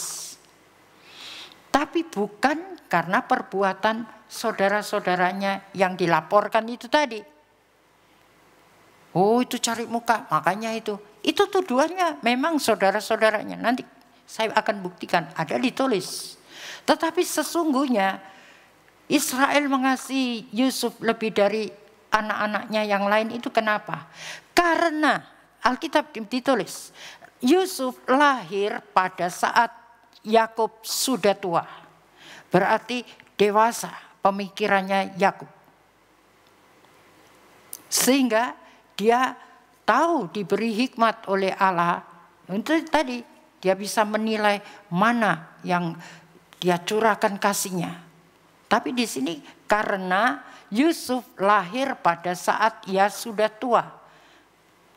Tapi bukan karena perbuatan saudara-saudaranya yang dilaporkan itu tadi. Oh, itu cari muka, makanya itu. Itu tuduhannya memang saudara-saudaranya. Nanti saya akan buktikan, ada ditulis. Tetapi sesungguhnya Israel mengasihi Yusuf lebih dari anak-anaknya yang lain itu kenapa? Karena Alkitab ditulis, Yusuf lahir pada saat Yakub sudah tua. Berarti dewasa pemikirannya Yakub. Sehingga dia tahu diberi hikmat oleh Allah. Itu tadi dia bisa menilai mana yang dia curahkan kasihnya. Tapi di sini karena Yusuf lahir pada saat ia sudah tua.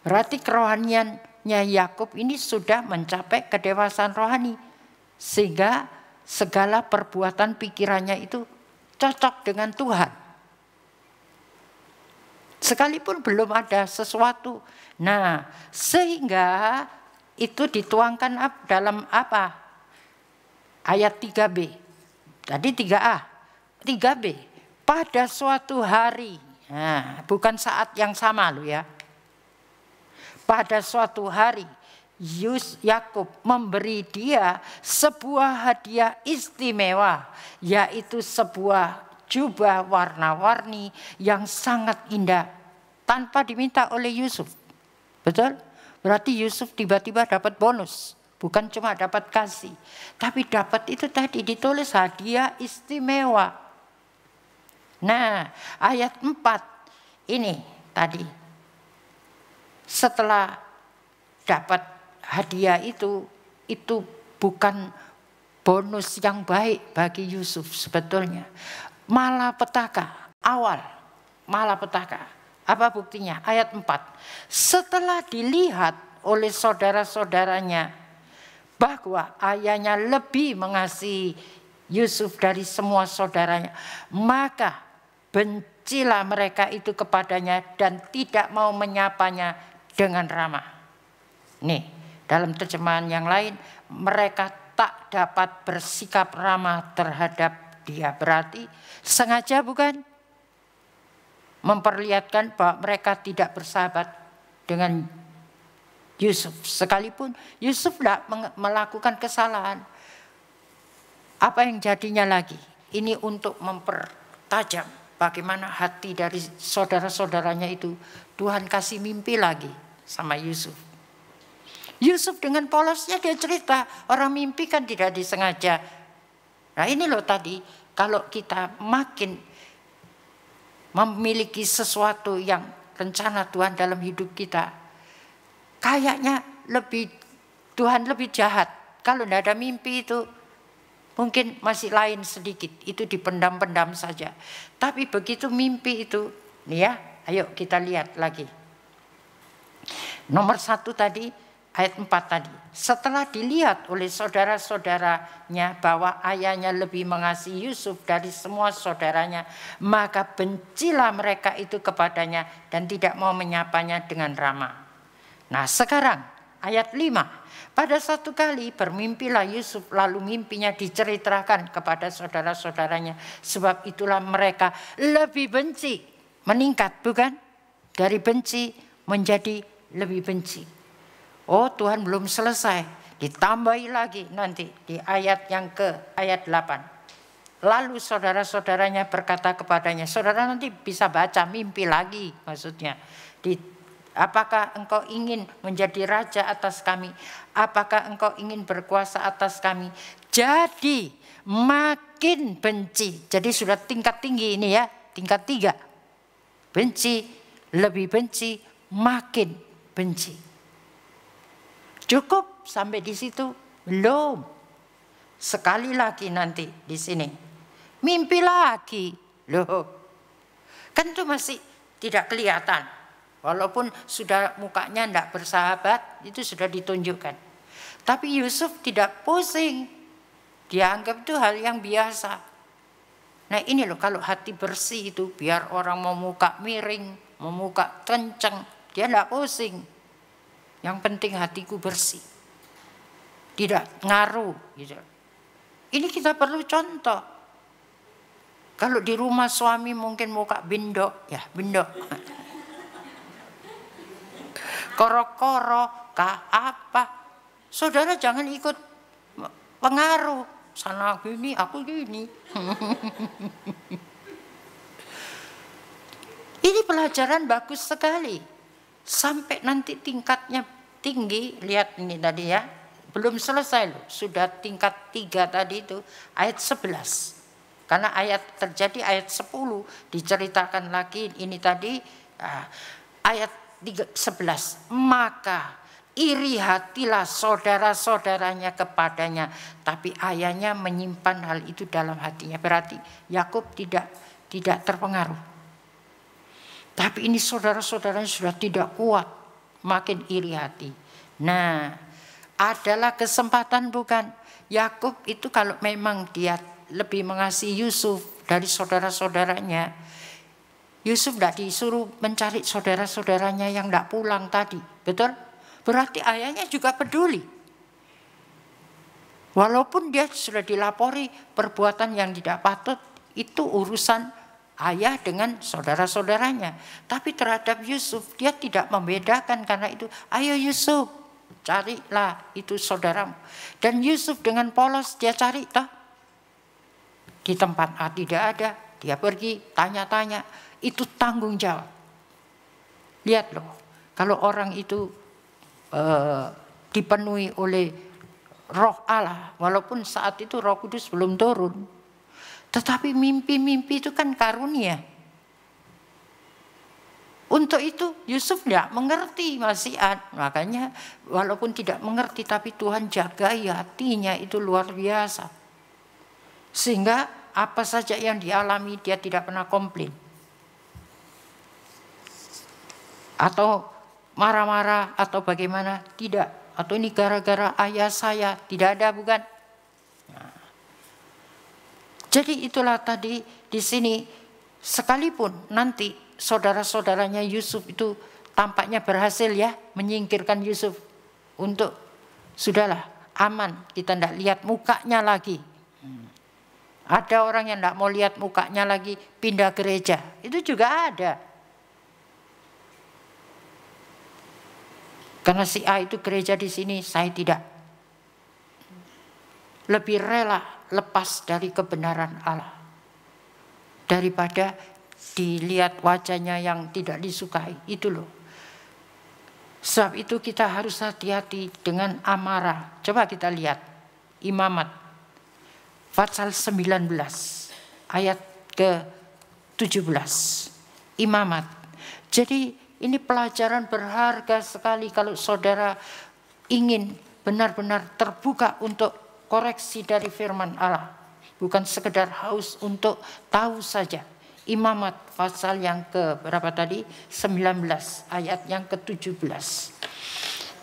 Berarti kerohaniannya Yakub ini sudah mencapai kedewasaan rohani. Sehingga segala perbuatan pikirannya itu cocok dengan Tuhan. Sekalipun belum ada sesuatu. Nah, sehingga itu dituangkan dalam apa? Ayat 3b. Tadi 3a. 3b. Pada suatu hari. Nah, bukan saat yang sama loh ya. Pada suatu hari Yakub memberi dia sebuah hadiah istimewa, yaitu sebuah jubah warna-warni yang sangat indah. tanpa diminta oleh Yusuf. Betul? Berarti Yusuf tiba-tiba dapat bonus. Bukan cuma dapat kasih. Tapi dapat itu tadi ditulis hadiah istimewa. Nah, ayat 4 ini tadi. Setelah dapat hadiah itu bukan bonus yang baik bagi Yusuf sebetulnya. Malapetaka, awal malapetaka. Apa buktinya? Ayat 4. Setelah dilihat oleh saudara-saudaranya bahwa ayahnya lebih mengasihi Yusuf dari semua saudaranya, maka bencilah mereka itu kepadanya dan tidak mau menyapanya dengan ramah. Nih, dalam terjemahan yang lain, mereka tak dapat bersikap ramah terhadap dia. Berarti sengaja bukan? Memperlihatkan bahwa mereka tidak bersahabat dengan Yusuf. Sekalipun Yusuf tidak melakukan kesalahan. Apa yang jadinya lagi? Ini untuk mempertajam bagaimana hati dari saudara-saudaranya itu. Tuhan kasih mimpi lagi sama Yusuf. Yusuf dengan polosnya dia cerita. Orang mimpi kan tidak disengaja. Nah ini loh tadi. Kalau kita makin memiliki sesuatu yang rencana Tuhan dalam hidup kita, kayaknya Tuhan lebih jahat. Kalau tidak ada mimpi itu mungkin masih lain sedikit. Itu dipendam-pendam saja. Tapi begitu mimpi itu, nih ya, ayo kita lihat lagi. Nomor 1 tadi, ayat 4 tadi. Setelah dilihat oleh saudara-saudaranya bahwa ayahnya lebih mengasihi Yusuf dari semua saudaranya, maka bencilah mereka itu kepadanya dan tidak mau menyapanya dengan ramah. Nah sekarang ayat 5. Pada satu kali bermimpilah Yusuf, lalu mimpinya diceritakan kepada saudara-saudaranya. Sebab itulah mereka lebih benci. Meningkat bukan? Dari benci menjadi lebih benci. Oh Tuhan belum selesai. Ditambahi lagi nanti di ayat yang ayat 8. Lalu saudara-saudaranya berkata kepadanya. Saudara nanti bisa baca mimpi lagi maksudnya. Apakah engkau ingin menjadi raja atas kami? Apakah engkau ingin berkuasa atas kami? Jadi makin benci. Jadi sudah tingkat tinggi ini ya. Tingkat 3. Benci, lebih benci, makin benci. Cukup sampai di situ? Belum. Sekali lagi nanti di sini. Mimpi lagi. Loh. Kan itu masih tidak kelihatan. Walaupun sudah mukanya tidak bersahabat, itu sudah ditunjukkan. Tapi Yusuf tidak pusing. Dia anggap itu hal yang biasa. Nah ini loh, kalau hati bersih itu, biar orang mau muka miring, mau muka kenceng, dia tidak pusing. Yang penting hatiku bersih. Tidak ngaruh. Gitu. Ini kita perlu contoh. Kalau di rumah suami mungkin muka bindok, ya bindok. Koro-koro, apa. Saudara jangan ikut pengaruh. Sana gini, aku gini. Ini pelajaran bagus sekali. Sampai nanti tingkatnya tinggi. Lihat ini tadi ya. Belum selesai loh. Sudah tingkat 3 tadi itu. Ayat 11. Karena terjadi ayat 10. Diceritakan lagi ini tadi. Ayat 11. Maka iri hatilah saudara-saudaranya kepadanya, tapi ayahnya menyimpan hal itu dalam hatinya. Berarti Yakub tidak terpengaruh. Tapi ini saudara-saudaranya sudah tidak kuat, makin iri hati. Nah, adalah kesempatan bukan? Yakub itu kalau memang dia lebih mengasihi Yusuf dari saudara-saudaranya, Yusuf tidak disuruh mencari saudara-saudaranya yang tidak pulang tadi. Betul? Berarti ayahnya juga peduli. Walaupun dia sudah dilapori perbuatan yang tidak patut, itu urusan ayah dengan saudara-saudaranya. Tapi terhadap Yusuf, dia tidak membedakan karena itu. Ayo Yusuf, carilah itu saudaramu. Dan Yusuf dengan polos dia cari. Di tempat A tidak ada, dia pergi tanya-tanya. Itu tanggung jawab. Lihat loh, kalau orang itu dipenuhi oleh Roh Allah, walaupun saat itu Roh Kudus belum turun, tetapi mimpi-mimpi itu kan karunia. Untuk itu Yusuf tidak mengerti wasiat, makanya walaupun tidak mengerti tapi Tuhan jagai hatinya itu luar biasa. Sehingga apa saja yang dialami dia tidak pernah komplain. Atau marah-marah atau bagaimana, tidak. Atau ini gara-gara ayah saya, tidak ada, bukan. Nah. Jadi itulah tadi di sini, sekalipun nanti saudara-saudaranya Yusuf itu tampaknya berhasil ya menyingkirkan Yusuf untuk sudahlah aman, kita tidak lihat mukanya lagi. Ada orang yang tidak mau lihat mukanya lagi, pindah gereja, itu juga ada. Karena si A itu gereja di sini, saya tidak. Lebih rela lepas dari kebenaran Allah daripada dilihat wajahnya yang tidak disukai. Itu loh. Sebab itu kita harus hati-hati dengan amarah. Coba kita lihat Imamat pasal 19 ayat ke-17. Imamat. Jadi ini pelajaran berharga sekali kalau saudara ingin benar-benar terbuka untuk koreksi dari firman Allah. Bukan sekedar haus untuk tahu saja. Imamat pasal yang ke berapa tadi? 19 ayat yang ke-17.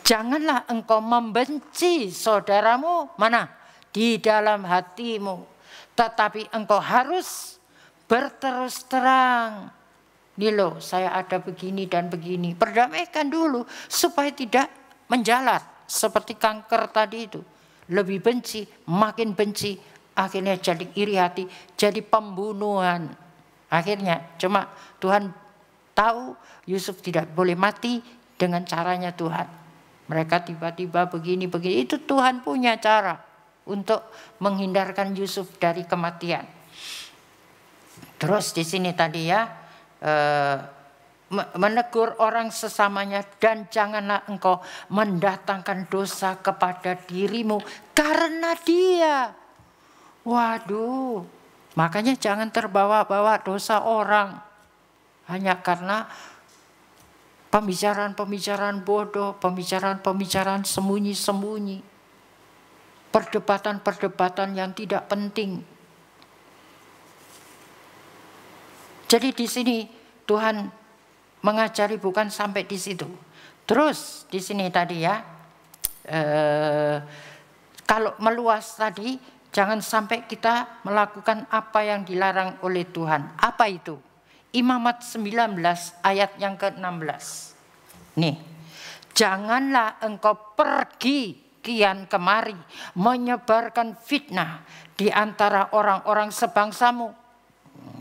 Janganlah engkau membenci saudaramu mana? Di dalam hatimu. Tetapi engkau harus berterus terang. Nih loh, saya ada begini dan begini. Perdamaikan dulu supaya tidak menjalar seperti kanker tadi itu. Lebih benci, makin benci, akhirnya jadi iri hati, jadi pembunuhan. Akhirnya cuma Tuhan tahu Yusuf tidak boleh mati dengan caranya Tuhan. Mereka tiba-tiba begini-begini, itu Tuhan punya cara untuk menghindarkan Yusuf dari kematian. Terus di sini tadi ya, menegur orang sesamanya, dan janganlah engkau mendatangkan dosa kepada dirimu karena dia. Waduh, makanya jangan terbawa-bawa dosa orang hanya karena pembicaraan-pembicaraan bodoh, pembicaraan-pembicaraan sembunyi-sembunyi, perdebatan-perdebatan yang tidak penting. Jadi di sini Tuhan mengajari bukan sampai di situ. Terus di sini tadi ya, kalau meluas tadi, jangan sampai kita melakukan apa yang dilarang oleh Tuhan. Apa itu? Imamat 19 ayat yang ke-16. Nih, janganlah engkau pergi kian kemari menyebarkan fitnah di antara orang-orang sebangsamu.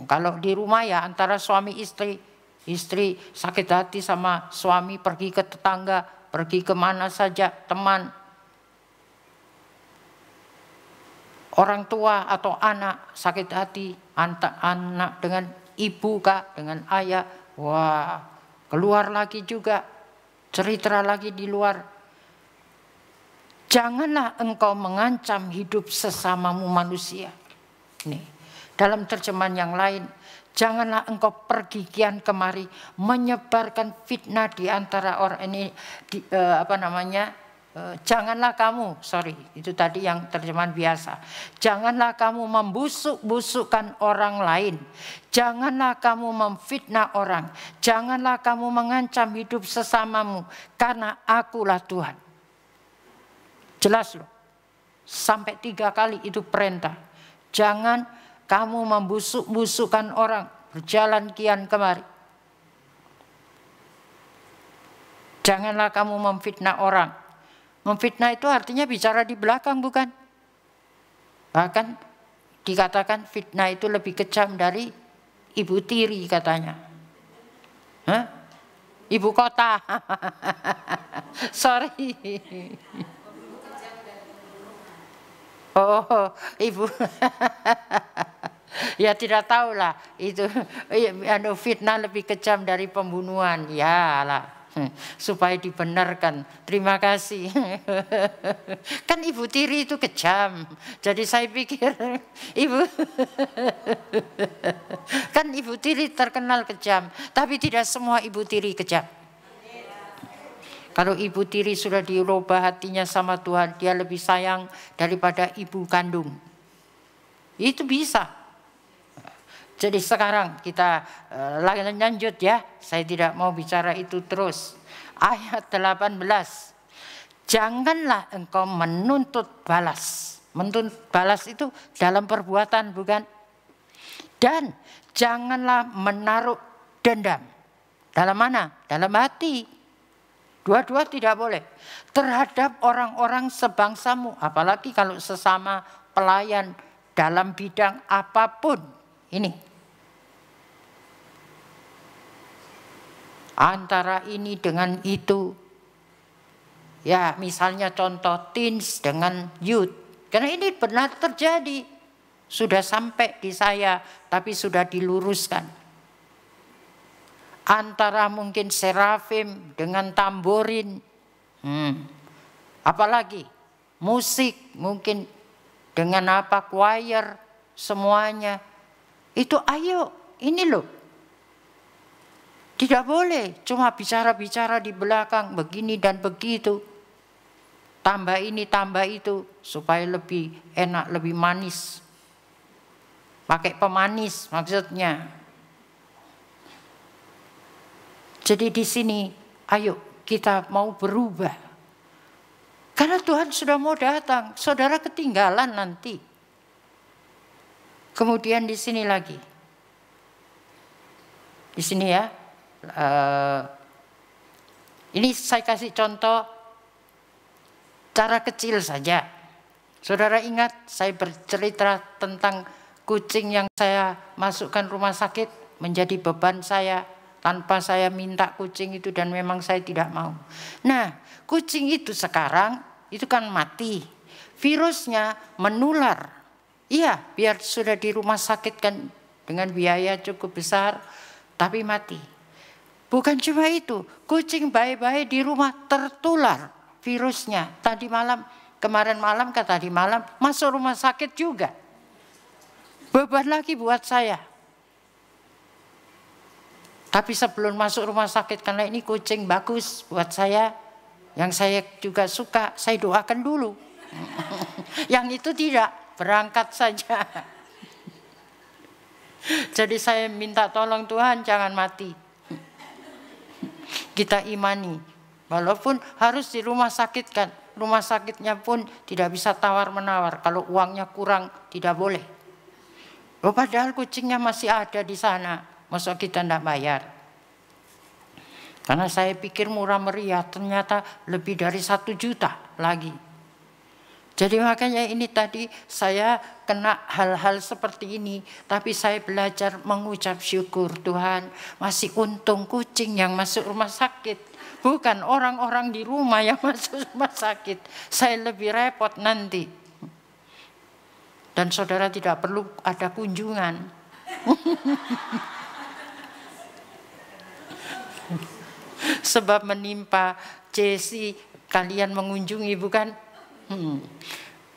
Kalau di rumah ya antara suami istri, istri sakit hati sama suami, pergi ke tetangga, pergi kemana saja, teman, orang tua atau anak sakit hati, anak dengan ibu kah, dengan ayah, wah keluar lagi juga, cerita lagi di luar. Janganlah engkau mengancam hidup sesamamu manusia. Nih, dalam terjemahan yang lain, janganlah engkau pergi kian kemari menyebarkan fitnah di antara orang ini, janganlah kamu, itu tadi yang terjemahan biasa. Janganlah kamu membusuk-busukkan orang lain. Janganlah kamu memfitnah orang. Janganlah kamu mengancam hidup sesamamu, karena akulah Tuhan. Jelas loh, sampai 3 kali itu perintah. Jangan kamu membusuk-busukkan orang, berjalan kian kemari. Janganlah kamu memfitnah orang. Memfitnah itu artinya bicara di belakang, bukan? Bahkan dikatakan fitnah itu lebih kejam dari ibu tiri katanya. Hah? Ibu kota. Sorry. Oh, ibu. Ya tidak tahulah itu fitnah lebih kejam dari pembunuhan. Ya lah, supaya dibenarkan. Terima kasih. Kan Ibu tiri itu kejam. Jadi saya pikir Ibu kan Ibu tiri terkenal kejam, tapi tidak semua Ibu tiri kejam. Kalau Ibu tiri sudah dirubah hatinya sama Tuhan, dia lebih sayang daripada ibu kandung. Itu bisa. Jadi sekarang kita lanjut ya. Saya tidak mau bicara itu terus. Ayat 18. Janganlah engkau menuntut balas. Menuntut balas itu dalam perbuatan, bukan? Dan janganlah menaruh dendam. Dalam mana? Dalam hati. Dua-dua tidak boleh. Terhadap orang-orang sebangsamu. Apalagi kalau sesama pelayan dalam bidang apapun. Ini. Antara ini dengan itu. Ya, misalnya contoh teens dengan youth. Karena ini benar terjadi. Sudah sampai di saya, tapi sudah diluruskan. Antara mungkin serafim dengan tamborin. Apalagi musik mungkin dengan apa, choir, semuanya. Itu ayo, ini loh. Tidak boleh cuma bicara-bicara di belakang begini dan begitu. Tambah ini, tambah itu supaya lebih enak, lebih manis. Pakai pemanis maksudnya. Jadi di sini ayo kita mau berubah. Karena Tuhan sudah mau datang, saudara ketinggalan nanti. Kemudian di sini lagi. Di sini ya. Ini saya kasih contoh cara kecil saja. Saudara ingat saya bercerita tentang kucing yang saya masukkan rumah sakit menjadi beban saya tanpa saya minta kucing itu dan memang saya tidak mau. Nah, kucing itu sekarang itu kan mati. Virusnya menular. Iya, biar sudah di rumah sakit kan dengan biaya cukup besar, tapi mati. Bukan cuma itu, kucing baik-baik di rumah tertular virusnya. Kemarin malam masuk rumah sakit juga. Beban lagi buat saya. Tapi sebelum masuk rumah sakit, karena ini kucing bagus buat saya, yang saya juga suka, saya doakan dulu. Yang itu tidak. Berangkat saja. Jadi saya minta tolong Tuhan jangan mati. Kita imani. Walaupun harus di rumah sakit kan. Rumah sakitnya pun tidak bisa tawar-menawar. Kalau uangnya kurang tidak boleh. Padahal kucingnya masih ada di sana. Masa kita tidak bayar? Karena saya pikir murah meriah. Ternyata lebih dari 1 juta lagi. Jadi makanya ini tadi saya kena hal-hal seperti ini. Tapi saya belajar mengucap syukur. Tuhan, masih untung kucing yang masuk rumah sakit. Bukan orang-orang di rumah yang masuk rumah sakit. Saya lebih repot nanti. Dan saudara tidak perlu ada kunjungan. Sebab menimpa Jesse kalian mengunjungi bukan?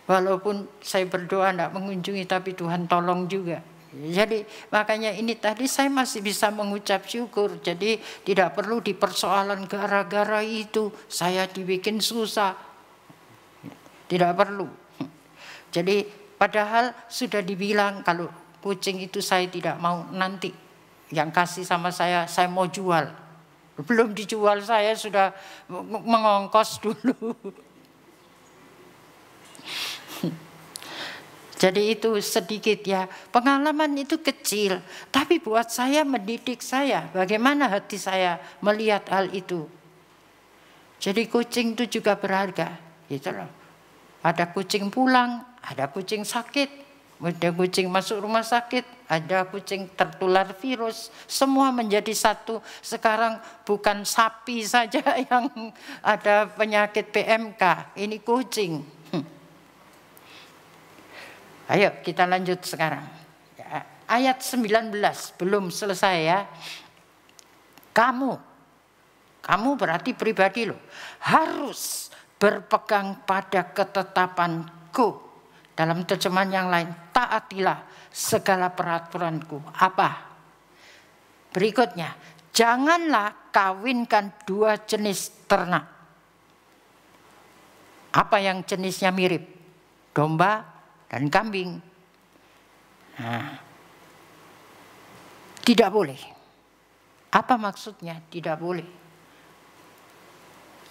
Walaupun saya berdoa tidak mengunjungi tapi Tuhan tolong juga. Jadi makanya ini tadi saya masih bisa mengucap syukur. Jadi tidak perlu dipersoalan gara-gara itu saya dibikin susah. Tidak perlu. Jadi padahal sudah dibilang kalau kucing itu saya tidak mau nanti. Yang kasih sama saya mau jual. Belum dijual saya sudah mengongkos dulu. Jadi itu sedikit ya, pengalaman itu kecil, tapi buat saya mendidik saya, bagaimana hati saya melihat hal itu. Jadi kucing itu juga berharga, gitu loh. Ada kucing pulang, ada kucing sakit, ada kucing masuk rumah sakit, ada kucing tertular virus, semua menjadi satu. Sekarang bukan sapi saja yang ada penyakit PMK, ini kucing. Ayo kita lanjut sekarang. Ya. ayat 19, belum selesai ya. Kamu berarti pribadi loh, harus berpegang pada ketetapanku. Dalam terjemahan yang lain, taatilah segala peraturanku. Apa? Berikutnya, janganlah kawinkan dua jenis ternak. Apa yang jenisnya mirip? Domba dan kambing. Nah, tidak boleh. Apa maksudnya? Tidak boleh.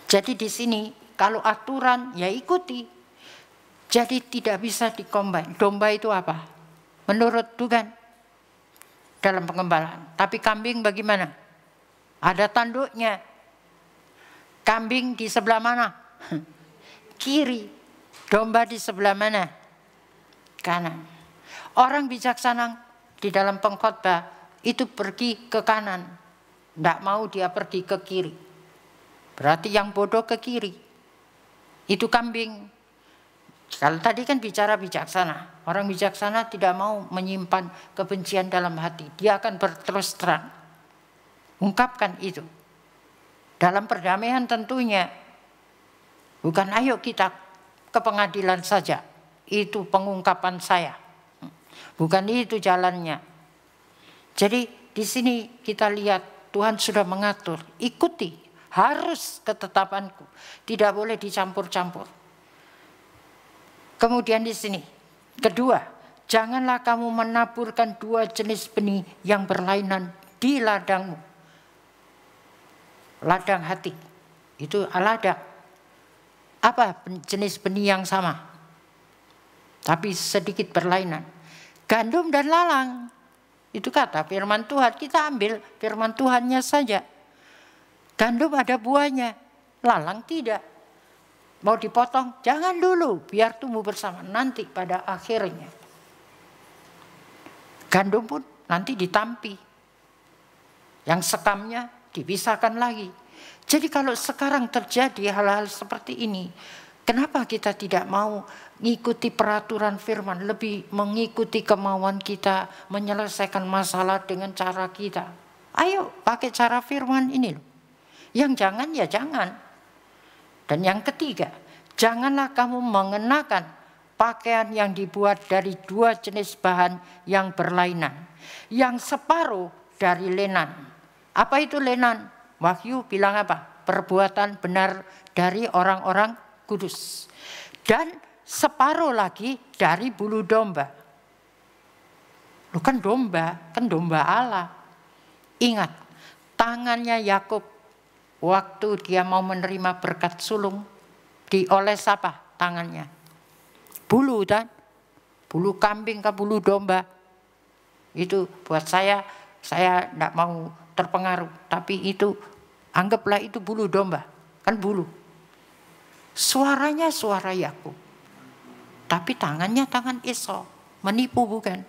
Jadi di sini kalau aturan ya ikuti. Jadi tidak bisa dikombin. Domba itu apa? Menurut Tuhan dalam pengembalaan. Tapi kambing bagaimana? Ada tanduknya. Kambing di sebelah mana? Kiri. Domba di sebelah mana? Kanan. Orang bijaksana di dalam pengkhotbah itu pergi ke kanan. Tidak mau dia pergi ke kiri. Berarti yang bodoh ke kiri. Itu kambing. Kalau tadi kan bicara bijaksana. Orang bijaksana tidak mau menyimpan kebencian dalam hati. Dia akan berterus terang. Ungkapkan itu. Dalam perdamaian tentunya. Bukan ayo kita ke pengadilan saja. Itu pengungkapan saya. Bukan itu jalannya. Jadi di sini kita lihat Tuhan sudah mengatur. Ikuti. Harus ketetapanku. Tidak boleh dicampur-campur. Kemudian di sini, kedua, janganlah kamu menaburkan dua jenis benih yang berlainan di ladangmu. Ladang hati, itu ladang. Apa jenis benih yang sama? Tapi sedikit berlainan. Gandum dan lalang, itu kata firman Tuhan, kita ambil firman Tuhannya saja. Gandum ada buahnya, lalang tidak. Mau dipotong, jangan dulu, biar tumbuh bersama. Nanti pada akhirnya. Gandum pun nanti ditampi. Yang sekamnya dipisahkan lagi. Jadi kalau sekarang terjadi hal-hal seperti ini, kenapa kita tidak mau mengikuti peraturan firman, lebih mengikuti kemauan kita, menyelesaikan masalah dengan cara kita. Ayo pakai cara firman ini loh. Yang jangan ya jangan. Dan yang ketiga, janganlah kamu mengenakan pakaian yang dibuat dari dua jenis bahan yang berlainan. Yang separuh dari lenan. Apa itu lenan? Wahyu bilang apa? Perbuatan benar dari orang-orang kudus. Dan separuh lagi dari bulu domba. Loh kan domba Allah. Ingat, tangannya Yakub waktu dia mau menerima berkat sulung, dioles apa tangannya? Bulu kan? Bulu kambing ke bulu domba. Itu buat saya tidak mau terpengaruh. Tapi itu, anggaplah itu bulu domba. Kan bulu. Suaranya suara Yakub. Tapi tangannya tangan Esau. Menipu bukan?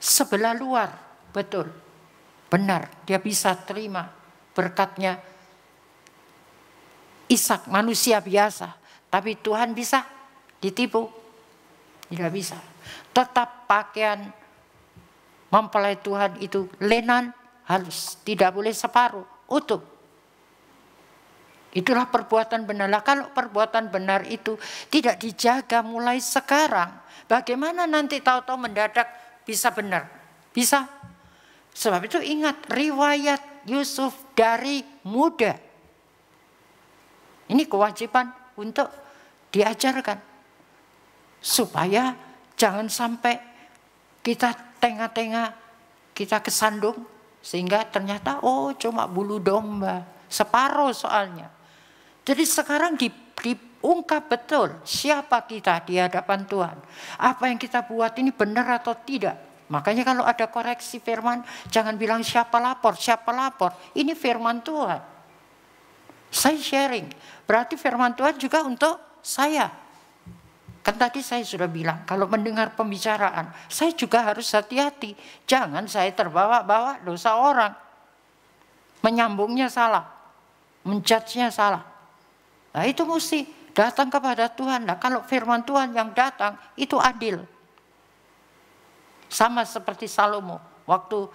Sebelah luar, betul. Benar, dia bisa terima berkatnya Ishak, manusia biasa. Tapi Tuhan bisa ditipu? Tidak bisa. Tetap pakaian mempelai Tuhan itu lenan halus. Tidak boleh separuh, utuh. Itulah perbuatan benar. Kalau perbuatan benar itu tidak dijaga mulai sekarang, bagaimana nanti tahu-tahu mendadak bisa benar? Bisa. Sebab itu ingat riwayat Yusuf dari muda. Ini kewajiban untuk diajarkan. Supaya jangan sampai kita tengah-tengah, kita kesandung. Sehingga ternyata cuma bulu domba. Separuh soalnya. Jadi sekarang diungkap betul siapa kita di hadapan Tuhan. Apa yang kita buat ini benar atau tidak. Makanya kalau ada koreksi firman, jangan bilang siapa lapor. Ini firman Tuhan. Saya sharing, berarti firman Tuhan juga untuk saya. Kan tadi saya sudah bilang, kalau mendengar pembicaraan, saya juga harus hati-hati. Jangan saya terbawa-bawa dosa orang. Menyambungnya salah, menjudge-nya salah. Nah itu mesti datang kepada Tuhan. Nah kalau firman Tuhan yang datang, itu adil. Sama seperti Salomo waktu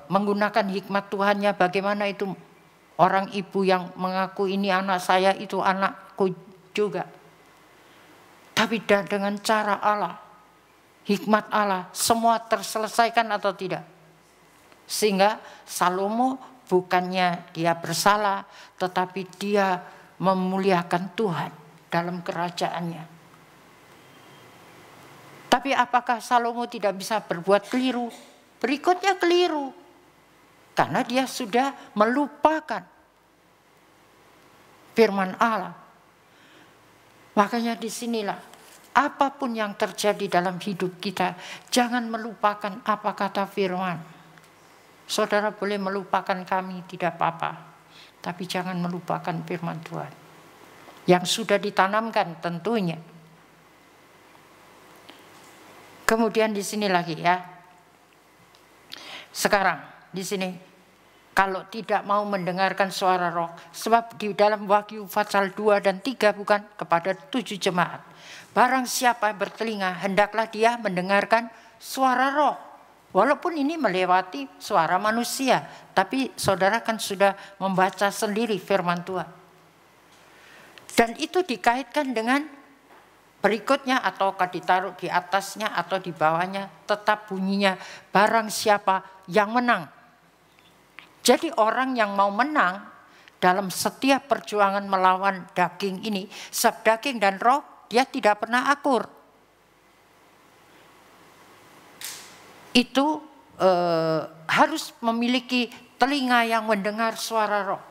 menggunakan hikmat Tuhannya, bagaimana itu orang ibu yang mengaku ini anak saya, itu anakku juga. Tapi dengan cara Allah, hikmat Allah, semua terselesaikan atau tidak? Sehingga Salomo bukannya dia bersalah, tetapi dia memuliakan Tuhan dalam kerajaannya. Tapi apakah Salomo tidak bisa berbuat keliru? Berikutnya keliru. Karena dia sudah melupakan firman Allah. Makanya disinilah, apapun yang terjadi dalam hidup kita, jangan melupakan apa kata firman. Saudara boleh melupakan kami, tidak apa-apa. Tapi jangan melupakan firman Tuhan. Yang sudah ditanamkan tentunya. Kemudian di sini lagi ya. Sekarang di sini, kalau tidak mau mendengarkan suara roh, sebab di dalam Wahyu pasal 2 dan 3 bukan, kepada 7 jemaat. Barang siapa yang bertelinga, hendaklah dia mendengarkan suara roh. Walaupun ini melewati suara manusia, tapi saudara kan sudah membaca sendiri firman Tuhan. Dan itu dikaitkan dengan berikutnya, ataukah ditaruh di atasnya atau di bawahnya, tetap bunyinya, barang siapa yang menang. Jadi orang yang mau menang dalam setiap perjuangan melawan daging ini, sebab daging dan roh dia tidak pernah akur. Itu harus memiliki telinga yang mendengar suara roh.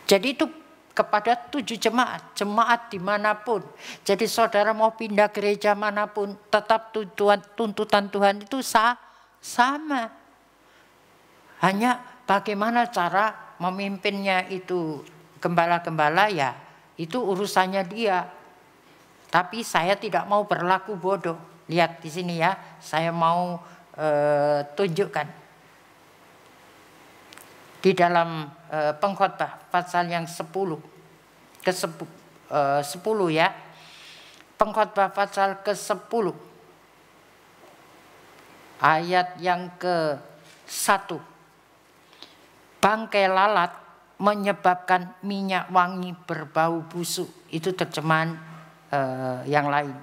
Jadi itu kepada 7 jemaat, jemaat dimanapun. Jadi saudara mau pindah gereja manapun, tetap tuntutan Tuhan itu sama. Hanya bagaimana cara memimpinnya itu gembala-gembala, ya itu urusannya dia. Tapi saya tidak mau berlaku bodoh. Lihat di sini ya, saya mau tunjukkan. Di dalam Pengkhotbah pasal yang 10 ya. Pengkhotbah pasal ke-10 ayat yang ke-1. Bangkai lalat menyebabkan minyak wangi berbau busuk. Itu terjemahan yang lain.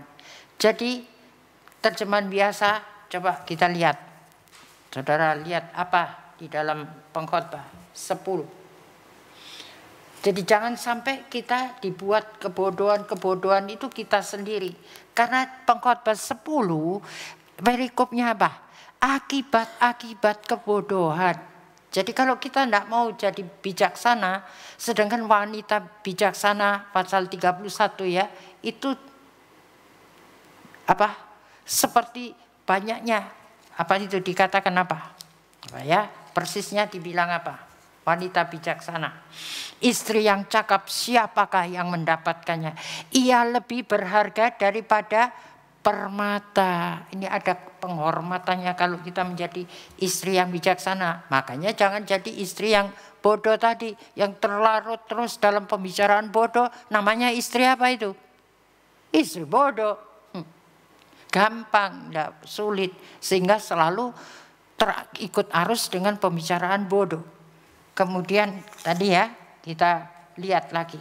Jadi terjemahan biasa, coba kita lihat. Saudara lihat apa di dalam Pengkhotbah 10. Jadi jangan sampai kita dibuat kebodohan itu kita sendiri. Karena Pengkhotbah 10 perikopnya apa? Akibat-akibat kebodohan. Jadi kalau kita tidak mau jadi bijaksana, sedangkan wanita bijaksana pasal 31 ya, itu apa? Seperti banyaknya, apa itu dikatakan apa? Ya, persisnya dibilang apa? Wanita bijaksana. Istri yang cakap, siapakah yang mendapatkannya? Ia lebih berharga daripada permata. Ini ada penghormatannya kalau kita menjadi istri yang bijaksana. Makanya jangan jadi istri yang bodoh tadi, yang terlarut terus dalam pembicaraan bodoh. Namanya istri apa itu? Istri bodoh. Gampang, tidak sulit, sehingga selalu terikut arus dengan pembicaraan bodoh. Kemudian tadi ya, kita lihat lagi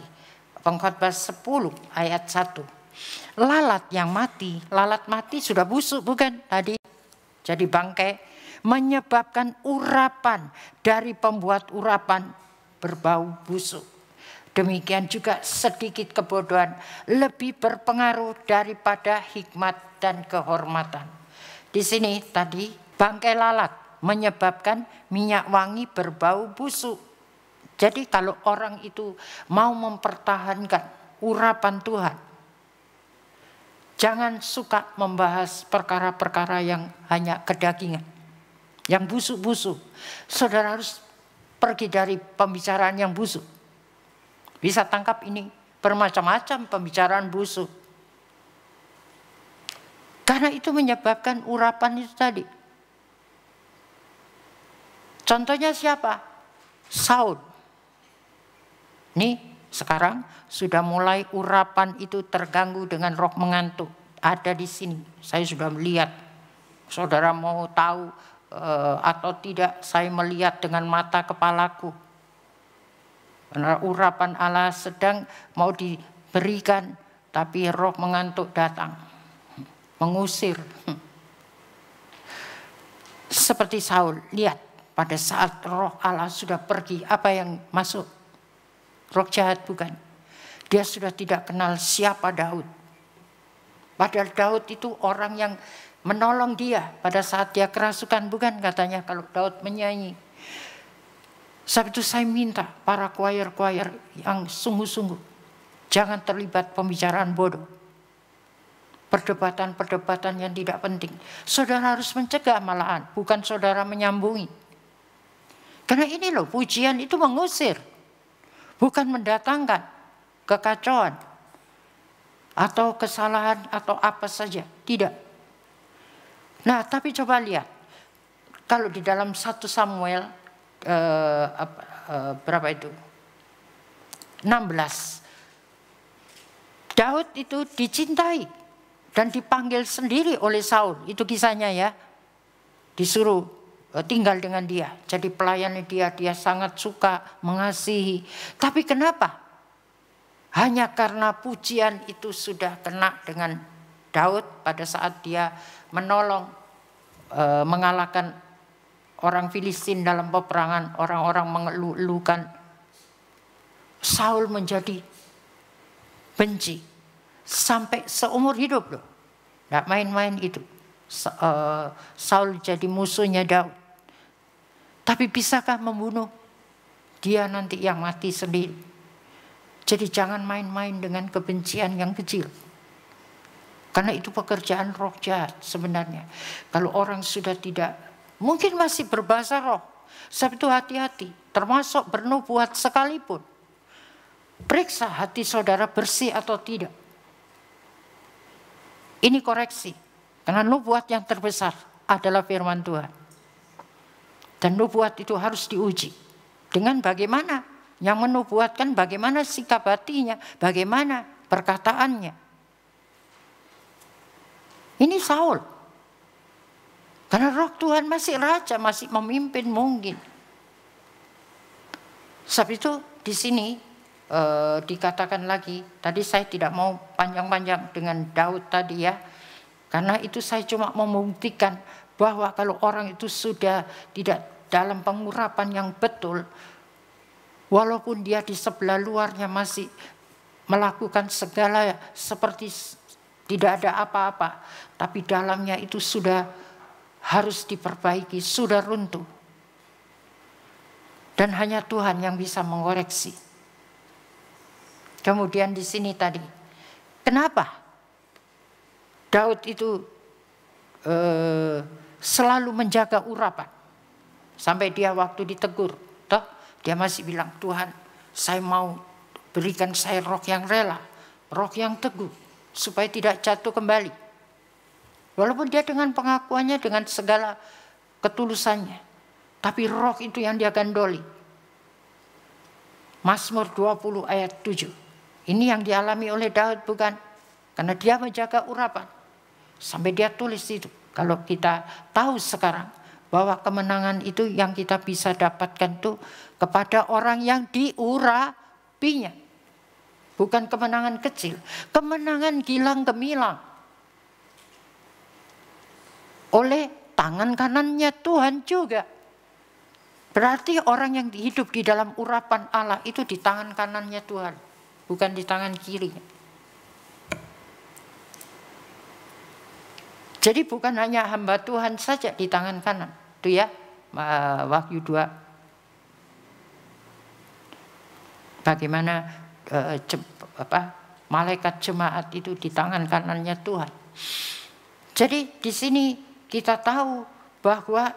Pengkhotbah 10 ayat 1. Lalat mati sudah busuk bukan tadi? Jadi bangkai, menyebabkan urapan dari pembuat urapan berbau busuk. Demikian juga sedikit kebodohan lebih berpengaruh daripada hikmat dan kehormatan. Di sini tadi bangkai lalat menyebabkan minyak wangi berbau busuk. Jadi kalau orang itu mau mempertahankan urapan Tuhan, jangan suka membahas perkara-perkara yang hanya kedagingan, yang busuk-busuk. Saudara harus pergi dari pembicaraan yang busuk. Bisa tangkap ini bermacam-macam pembicaraan busuk. Karena itu menyebabkan urapan itu tadi. Contohnya siapa? Saul. Nih sekarang sudah mulai urapan itu terganggu dengan roh mengantuk. ada di sini. Saya sudah melihat. Saudara mau tahu atau tidak, saya melihat dengan mata kepalaku. Karena urapan Allah sedang mau diberikan, tapi roh mengantuk datang, mengusir. Seperti Saul, lihat pada saat roh Allah sudah pergi, apa yang masuk? Roh jahat bukan? Dia sudah tidak kenal siapa Daud. Padahal Daud itu orang yang menolong dia pada saat dia kerasukan, bukan katanya kalau Daud menyanyi. Sebab itu saya minta para choir-choir yang sungguh-sungguh jangan terlibat pembicaraan bodoh. Perdebatan-perdebatan yang tidak penting. Saudara harus mencegah malahan, bukan saudara menyambungi. Karena ini loh, pujian itu mengusir, bukan mendatangkan kekacauan atau kesalahan atau apa saja, tidak. Nah, tapi coba lihat, kalau di dalam 1 Samuel berapa itu? 16. Daud itu dicintai dan dipanggil sendiri oleh Saul. Itu kisahnya ya. Disuruh tinggal dengan dia, jadi pelayan dia sangat suka, mengasihi. Tapi kenapa? Hanya karena pujian itu sudah kena dengan Daud pada saat dia menolong mengalahkan orang Filistin dalam peperangan, orang-orang mengeluhkan. Saul menjadi benci sampai seumur hidup loh. Nggak main-main itu. Saul jadi musuhnya Daud. Tapi bisakah membunuh? Dia nanti yang mati sendiri. Jadi jangan main-main dengan kebencian yang kecil. Karena itu pekerjaan roh jahat sebenarnya. Kalau orang sudah tidak, mungkin masih berbahasa roh. Sebab itu hati-hati, termasuk bernubuat sekalipun. Periksa hati saudara bersih atau tidak. Ini koreksi. Karena nubuat yang terbesar adalah firman Tuhan. Dan nubuat itu harus diuji. Dengan bagaimana? Yang menubuatkan bagaimana sikap hatinya, bagaimana perkataannya. Ini Saul. Karena roh Tuhan masih raja, masih memimpin mungkin. Sebab itu di sini dikatakan lagi, tadi saya tidak mau panjang-panjang dengan Daud tadi ya. Karena itu saya cuma mau membuktikan bahwa kalau orang itu sudah tidak dalam pengurapan yang betul, walaupun dia di sebelah luarnya masih melakukan segala seperti tidak ada apa-apa, tapi dalamnya itu sudah harus diperbaiki, sudah runtuh. Dan hanya Tuhan yang bisa mengoreksi. Kemudian di sini tadi, kenapa Daud itu selalu menjaga urapan? Sampai dia waktu ditegur, toh dia masih bilang, Tuhan, saya mau berikan saya roh yang rela, roh yang teguh, supaya tidak jatuh kembali. Walaupun dia dengan pengakuannya, dengan segala ketulusannya, tapi roh itu yang dia gandoli. Mazmur 20 ayat 7. Ini yang dialami oleh Daud bukan? Karena dia menjaga urapan. Sampai dia tulis itu. Kalau kita tahu sekarang bahwa kemenangan itu yang kita bisa dapatkan tuh kepada orang yang diurapinya. Bukan kemenangan kecil, kemenangan gilang gemilang. Oleh tangan kanannya Tuhan juga. Berarti orang yang hidup di dalam urapan Allah itu di tangan kanannya Tuhan, bukan di tangan kirinya. Jadi bukan hanya hamba Tuhan saja di tangan kanan. Itu ya, Wahyu 2. Bagaimana malaikat jemaat itu di tangan kanannya Tuhan. Jadi di sini kita tahu bahwa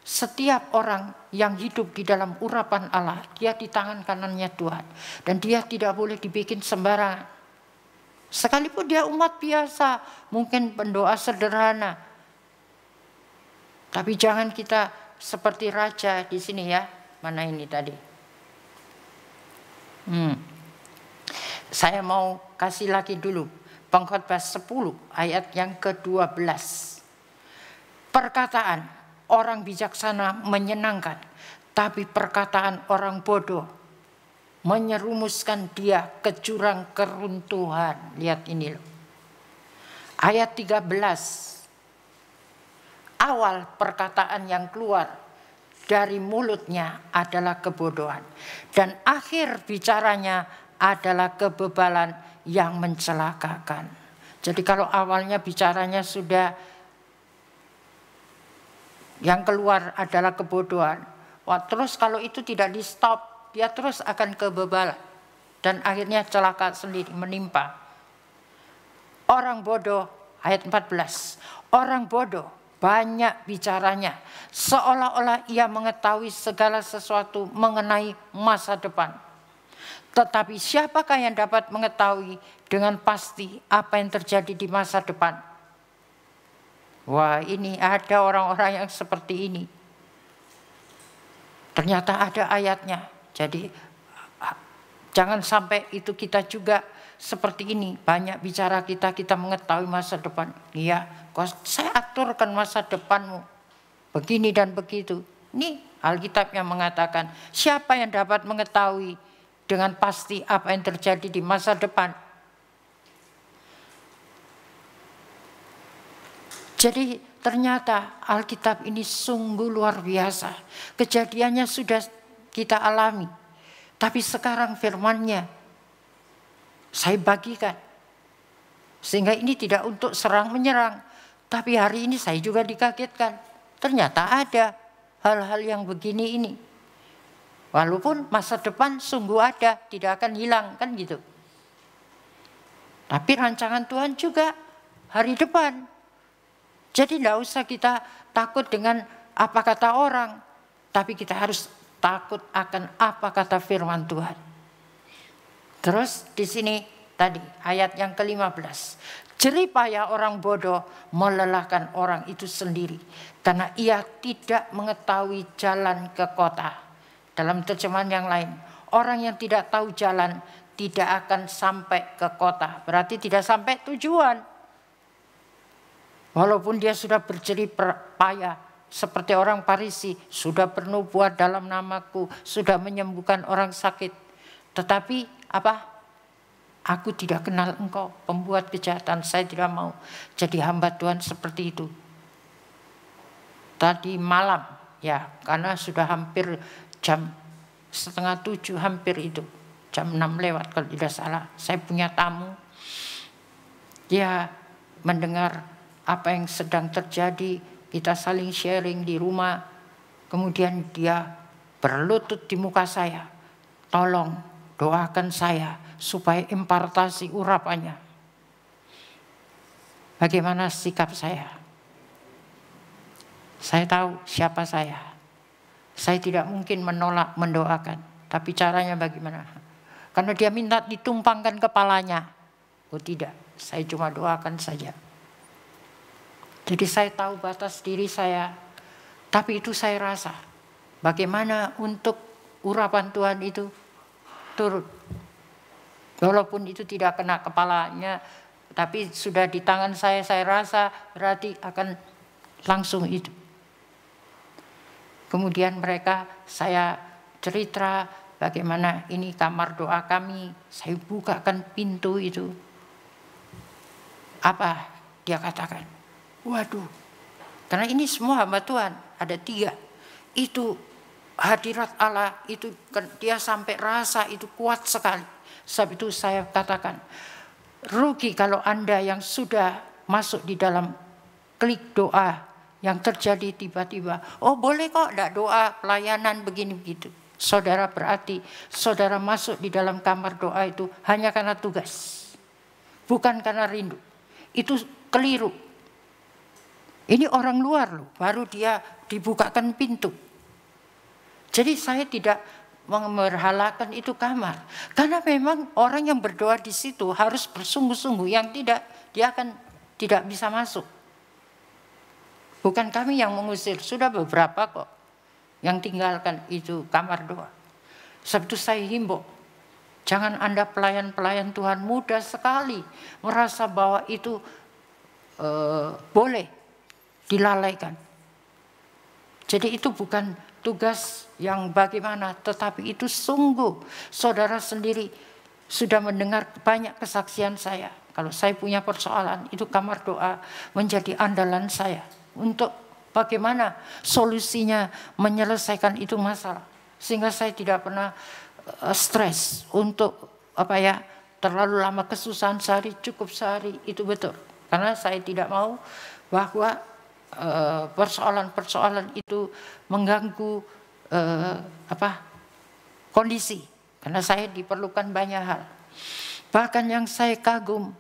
setiap orang yang hidup di dalam urapan Allah, dia di tangan kanannya Tuhan. Dan dia tidak boleh dibikin sembarangan. Sekalipun dia umat biasa, mungkin pendoa sederhana. Tapi jangan kita seperti raja di sini ya. Mana ini tadi? Saya mau kasih lagi dulu Pengkhotbah 10 ayat yang ke-12. Perkataan orang bijaksana menyenangkan, tapi perkataan orang bodoh menyerumuskan dia ke jurang keruntuhan. Lihat ini loh. Ayat 13. Awal perkataan yang keluar dari mulutnya adalah kebodohan, dan akhir bicaranya adalah kebebalan yang mencelakakan. Jadi kalau awalnya bicaranya sudah yang keluar adalah kebodohan, terus kalau itu tidak di stop, dia terus akan kebebalan dan akhirnya celaka sendiri menimpa. Orang bodoh, ayat 14. Orang bodoh banyak bicaranya, seolah-olah ia mengetahui segala sesuatu mengenai masa depan. Tetapi siapakah yang dapat mengetahui dengan pasti apa yang terjadi di masa depan? Wah, ini ada orang-orang yang seperti ini. Ternyata ada ayatnya. Jadi jangan sampai itu kita juga seperti ini. Banyak bicara kita mengetahui masa depan. Iya, saya aturkan masa depanmu begini dan begitu. Ini Alkitab yang mengatakan, siapa yang dapat mengetahui dengan pasti apa yang terjadi di masa depan. Jadi ternyata Alkitab ini sungguh luar biasa. Kejadiannya sudah kita alami. Tapi sekarang firman-Nya saya bagikan. Sehingga ini tidak untuk serang menyerang. Tapi hari ini saya juga dikagetkan. Ternyata ada hal-hal yang begini ini. Walaupun masa depan sungguh ada, tidak akan hilang, kan gitu. Tapi rancangan Tuhan juga hari depan. Jadi tidak usah kita takut dengan apa kata orang, tapi kita harus takut akan apa kata firman Tuhan. Terus di sini tadi ayat yang ke-15. Jeripaya orang bodoh melelahkan orang itu sendiri, karena ia tidak mengetahui jalan ke kota. Dalam terjemahan yang lain, orang yang tidak tahu jalan tidak akan sampai ke kota. Berarti tidak sampai tujuan. Walaupun dia sudah berjerih payah seperti orang Farisi, sudah bernubuat dalam namaku, sudah menyembuhkan orang sakit. Tetapi apa? Aku tidak kenal engkau, pembuat kejahatan, saya tidak mau jadi hamba Tuhan seperti itu. Tadi malam, ya karena sudah hampir jam 6:30 hampir itu. Jam 6 lewat kalau tidak salah. Saya punya tamu. Dia mendengar apa yang sedang terjadi. Kita saling sharing di rumah. Kemudian dia berlutut di muka saya. Tolong doakan saya supaya impartasi urapannya. Bagaimana sikap saya? Saya tahu siapa saya. Saya tidak mungkin menolak mendoakan. Tapi caranya bagaimana? Karena dia minta ditumpangkan kepalanya. Oh tidak, saya cuma doakan saja. Jadi saya tahu batas diri saya. Tapi itu saya rasa. Bagaimana untuk urapan Tuhan itu turun. Walaupun itu tidak kena kepalanya. Tapi sudah di tangan saya rasa berarti akan langsung itu. Kemudian mereka, saya cerita bagaimana ini kamar doa kami. Saya bukakan pintu itu. Apa dia katakan? Waduh, karena ini semua hamba Tuhan, ada 3. Itu hadirat Allah, itu dia sampai rasa itu kuat sekali. Sebab itu saya katakan, rugi kalau Anda yang sudah masuk di dalam klik doa, yang terjadi tiba-tiba, oh boleh kok enggak doa pelayanan begini begitu. Saudara berarti saudara masuk di dalam kamar doa itu hanya karena tugas. Bukan karena rindu. Itu keliru. Ini orang luar loh, baru dia dibukakan pintu. Jadi saya tidak memerhalakan itu kamar. Karena memang orang yang berdoa di situ harus bersungguh-sungguh, yang tidak dia akan tidak bisa masuk. Bukan kami yang mengusir, sudah beberapa kok yang tinggalkan itu kamar doa. Sebab itu saya himbau, Jangan Anda pelayan-pelayan Tuhan mudah sekali merasa bahwa itu boleh dilalaikan. Jadi itu bukan tugas yang bagaimana, tetapi itu sungguh saudara sendiri sudah mendengar banyak kesaksian saya. Kalau saya punya persoalan, itu kamar doa menjadi andalan saya untuk bagaimana solusinya menyelesaikan itu masalah. Sehingga saya tidak pernah stres untuk terlalu lama kesusahan sehari, cukup sehari, itu betul. Karena saya tidak mau bahwa persoalan-persoalan itu mengganggu kondisi. Karena saya diperlukan banyak hal. Bahkan yang saya kagum,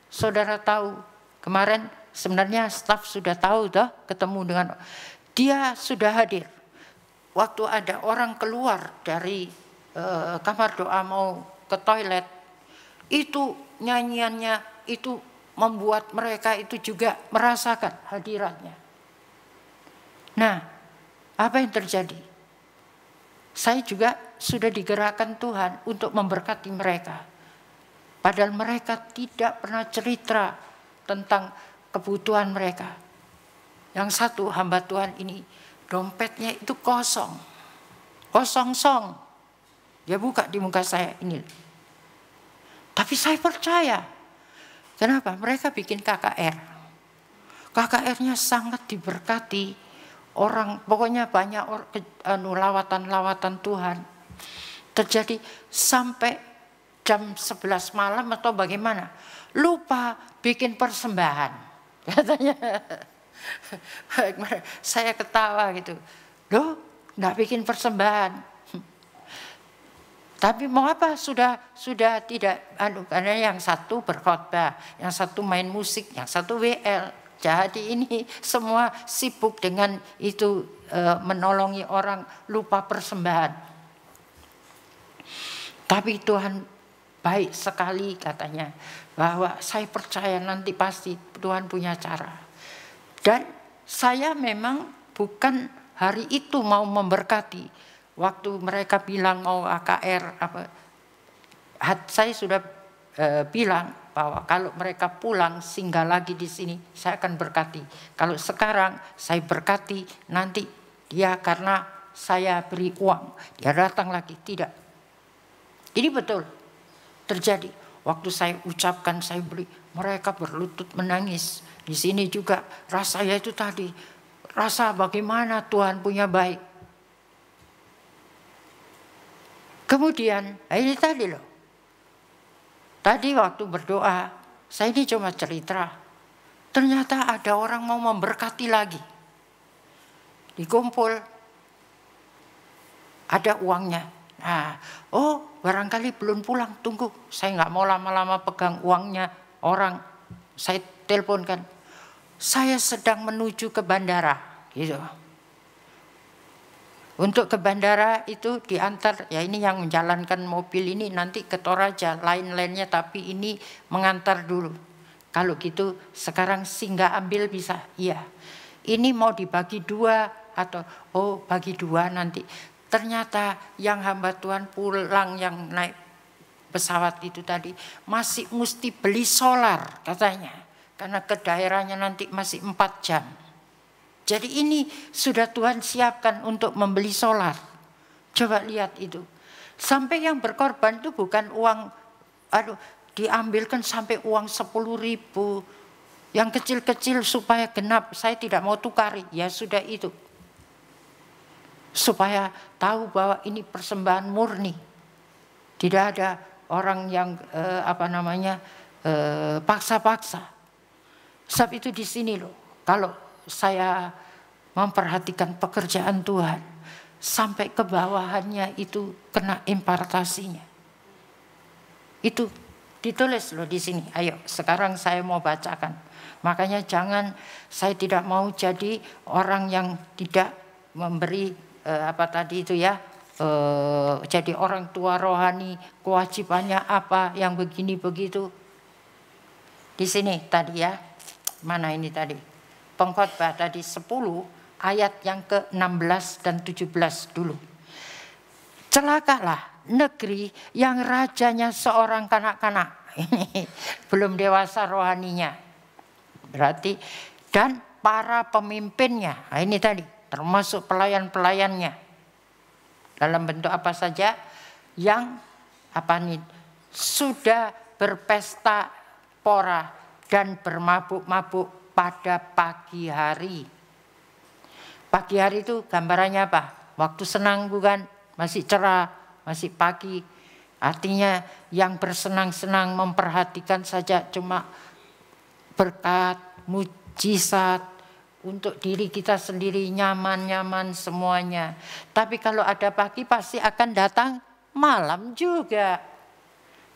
saudara tahu, kemarin sebenarnya staf sudah tahu ketemu dengan dia, sudah hadir. Waktu ada orang keluar dari kamar doa mau ke toilet, itu nyanyiannya itu membuat mereka itu juga merasakan hadiratnya. Nah, apa yang terjadi? Saya juga sudah digerakkan Tuhan untuk memberkati mereka. Padahal mereka tidak pernah cerita tentang kebutuhan mereka. Yang satu hamba Tuhan ini dompetnya itu kosong. Kosong-song. Dia buka di muka saya ini. Tapi saya percaya. Kenapa? Mereka bikin KKR. KKR-nya sangat diberkati. Orang, pokoknya banyak lawatan-lawatan Tuhan. Terjadi sampai jam 11 malam atau bagaimana. Lupa bikin persembahan. Katanya. Saya ketawa gitu. Loh, enggak bikin persembahan. Tapi mau apa? Sudah tidak karena yang satu berkhotbah, yang satu main musik, yang satu WL. Jadi ini semua sibuk dengan itu menolongi orang, lupa persembahan. Tapi Tuhan baik sekali katanya, bahwa saya percaya nanti pasti Tuhan punya cara. Dan saya memang bukan hari itu mau memberkati. Waktu mereka bilang mau AKR, saya sudah bilang bahwa kalau mereka pulang singgah lagi di sini, saya akan berkati. Kalau sekarang saya berkati, nanti dia karena saya beri uang, dia datang lagi. Tidak. Ini betul terjadi. Waktu saya ucapkan, saya beri, mereka berlutut menangis. Di sini juga rasanya itu tadi, rasa bagaimana Tuhan punya baik. Kemudian, ini tadi loh. Tadi waktu berdoa, saya ini cuma cerita. Ternyata ada orang mau memberkati lagi. Dikumpul, ada uangnya. Nah, barangkali belum pulang, tunggu. Saya nggak mau lama-lama pegang uangnya orang. Saya teleponkan, saya sedang menuju ke bandara, gitu. Untuk ke bandara itu diantar, ya ini yang menjalankan mobil ini nanti ke Toraja, lain-lainnya tapi ini mengantar dulu. Kalau gitu sekarang singgah ambil bisa, iya. Ini mau dibagi dua atau bagi dua nanti. Ternyata yang hamba Tuhan pulang yang naik pesawat itu tadi masih mesti beli solar katanya. Karena ke daerahnya nanti masih 4 jam. Jadi ini sudah Tuhan siapkan untuk membeli solar. Coba lihat itu. Sampai yang berkorban itu bukan uang, diambilkan sampai uang 10.000. Yang kecil-kecil supaya genap, saya tidak mau tukari. Ya sudah itu. Supaya tahu bahwa ini persembahan murni. Tidak ada orang yang paksa-paksa. Sebab itu di sini loh. Kalau saya memperhatikan pekerjaan Tuhan sampai ke bawahannya itu kena impartasinya. Itu ditulis loh di sini. Ayo, sekarang saya mau bacakan. Makanya saya tidak mau jadi orang yang tidak memberi jadi orang tua rohani, kewajibannya apa, yang begini begitu. Di sini tadi ya. Mana ini tadi? Pengkhotbah tadi 10 ayat yang ke-16 dan 17 dulu. celakalah negeri yang rajanya seorang kanak-kanak. Ini belum dewasa rohaninya. Berarti dan para pemimpinnya. Nah, ini tadi termasuk pelayan-pelayannya. Dalam bentuk apa saja yang sudah berpesta pora dan bermabuk-mabuk pada pagi hari. Pagi hari itu gambarannya apa? Waktu senang bukan? Masih cerah, masih pagi. Artinya yang bersenang-senang memperhatikan saja cuma berkat, mujizat untuk diri kita sendiri, nyaman-nyaman semuanya. Tapi kalau ada pagi pasti akan datang malam juga.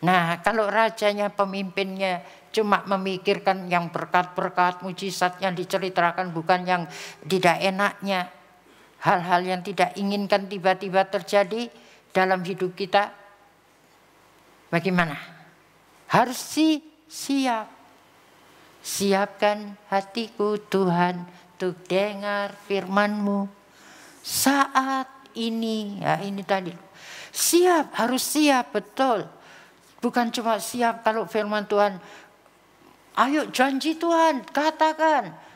Nah, kalau rajanya, pemimpinnya cuma memikirkan yang berkat-berkat, mujizat yang diceritakan, bukan yang tidak enaknya. Hal-hal yang tidak inginkan tiba-tiba terjadi dalam hidup kita. Bagaimana? Harus siap. Siapkan hatiku Tuhan untuk dengar firman-Mu saat ini. Ya, ini tadi. Siap, harus siap, betul. Bukan cuma siap kalau firman Tuhan, ayo janji Tuhan, katakan.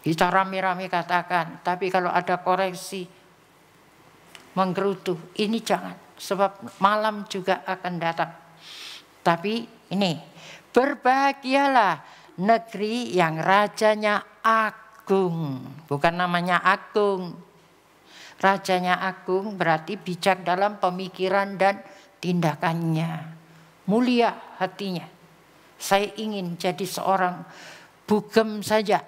Kita rame-rame katakan, tapi kalau ada koreksi, menggerutu, ini jangan. Sebab malam juga akan datang. Tapi ini, berbahagialah negeri yang rajanya agung. Bukan namanya agung. Rajanya agung berarti bijak dalam pemikiran dan tindakannya. Mulia hatinya. Saya ingin jadi seorang bugem saja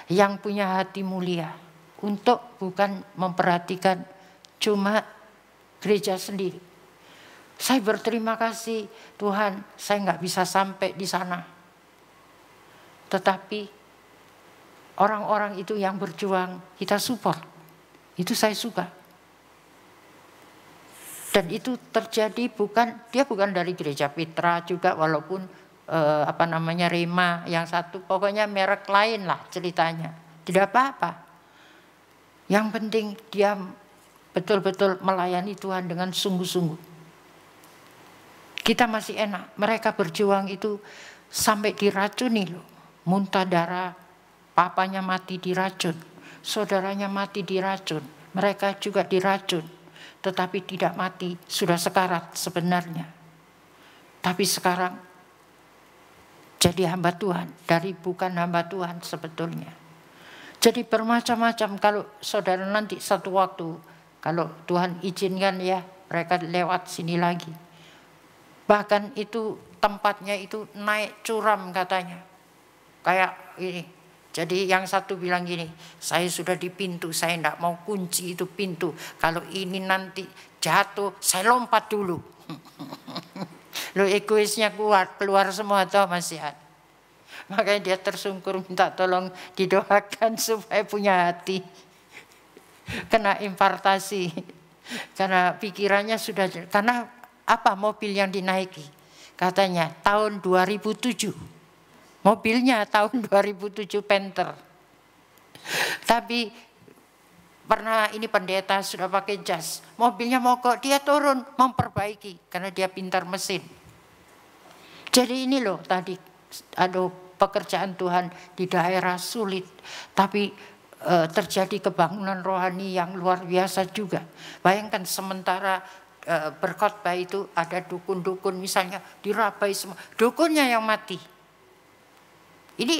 yang punya hati mulia. Untuk bukan memperhatikan cuma gereja sendiri. Saya berterima kasih Tuhan, saya nggak bisa sampai di sana. Tetapi orang-orang itu yang berjuang, kita support. Itu saya suka. Dan itu terjadi dia bukan dari gereja Petra juga, walaupun Rema yang satu, pokoknya merek lain lah ceritanya. Tidak apa-apa. Yang penting dia betul-betul melayani Tuhan dengan sungguh-sungguh. Kita masih enak. Mereka berjuang itu sampai diracuni loh. Muntah darah, papanya mati diracun, saudaranya mati diracun, mereka juga diracun. Tetapi tidak mati, sudah sekarat sebenarnya. Tapi sekarang jadi hamba Tuhan, dari bukan hamba Tuhan sebetulnya. Jadi bermacam-macam. Kalau saudara nanti satu waktu, kalau Tuhan izinkan ya, mereka lewat sini lagi. Bahkan itu tempatnya itu naik curam katanya. Kayak ini. Jadi yang satu bilang gini, saya sudah di pintu, saya tidak mau kunci itu pintu. Kalau ini nanti jatuh, saya lompat dulu. Lo egoisnya keluar semua atau masih ada. Makanya dia tersungkur minta tolong didoakan supaya punya hati. Kena impartasi. Karena pikirannya sudah, karena apa mobil yang dinaiki? Katanya tahun 2007. Mobilnya tahun 2007 Panther. Tapi pernah ini pendeta sudah pakai jas. Mobilnya mogok, dia turun memperbaiki karena dia pintar mesin. Jadi ini loh tadi ada pekerjaan Tuhan di daerah sulit. Tapi terjadi kebangunan rohani yang luar biasa juga. Bayangkan sementara berkhotbah itu ada dukun-dukun misalnya dirabai semua. Dukunnya yang mati. Ini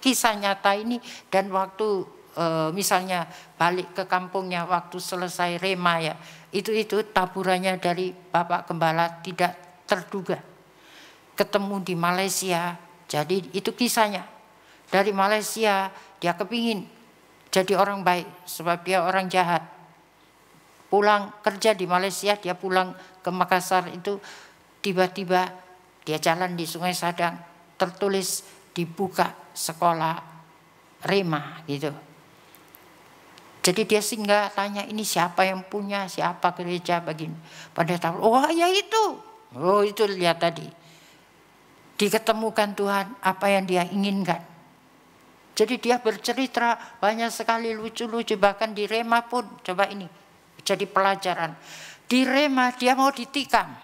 kisah nyata ini, dan waktu misalnya balik ke kampungnya waktu selesai Rema ya, itu taburannya dari Bapak Gembala tidak terduga. Ketemu di Malaysia, jadi itu kisahnya. Dari Malaysia dia kepingin jadi orang baik sebab dia orang jahat. Pulang kerja di Malaysia, dia pulang ke Makassar itu tiba-tiba dia jalan di Sungai Sadang, tertulis dibuka sekolah Rema gitu. Jadi dia singgah tanya ini siapa yang punya, siapa gereja begini. Pada tahu, oh ya itu. Oh itu lihat tadi. Diketemukan Tuhan apa yang dia inginkan. Jadi dia bercerita banyak sekali lucu-lucu, bahkan di Rema pun coba ini jadi pelajaran. Di Rema dia mau ditikam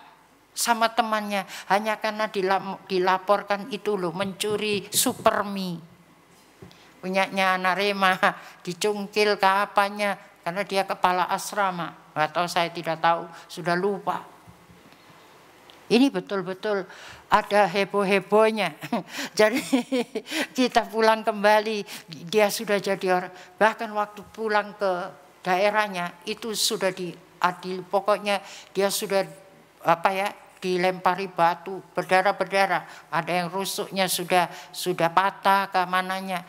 sama temannya hanya karena dilaporkan itu loh, mencuri super mie. Punyanya anak Rema, dicungkil ke apanya karena dia kepala asrama. Nggak tahu, saya tidak tahu, sudah lupa. Ini betul-betul ada heboh-hebohnya. Jadi kita pulang kembali, dia sudah jadi orang. Bahkan waktu pulang ke daerahnya itu sudah diadil. Pokoknya dia sudah dilempari batu, berdarah-berdarah. Ada yang rusuknya sudah patah ke mananya.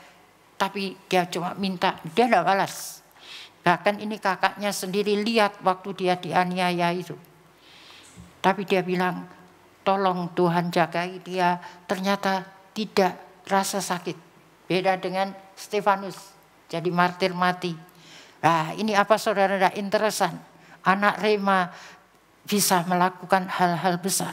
Tapi dia cuma minta, dia tidak balas. Bahkan ini kakaknya sendiri lihat waktu dia dianiaya itu. Tapi dia bilang, tolong Tuhan jagai dia. Ternyata tidak rasa sakit. Beda dengan Stefanus, jadi martir mati. Nah, ini apa saudara, interesan. Anak Rema bisa melakukan hal-hal besar.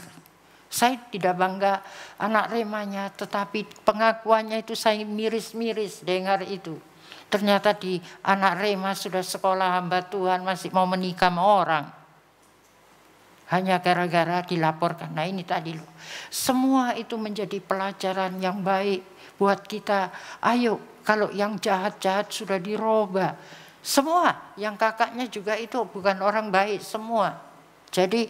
Saya tidak bangga anak Remanya, tetapi pengakuannya itu saya miris-miris dengar itu. Ternyata di anak Rema sudah sekolah hamba Tuhan masih mau menikah sama orang. Hanya gara-gara dilaporkan. Nah ini tadi loh. Semua itu menjadi pelajaran yang baik buat kita. Ayo, kalau yang jahat-jahat sudah dirubah. Semua, yang kakaknya juga itu bukan orang baik semua. Jadi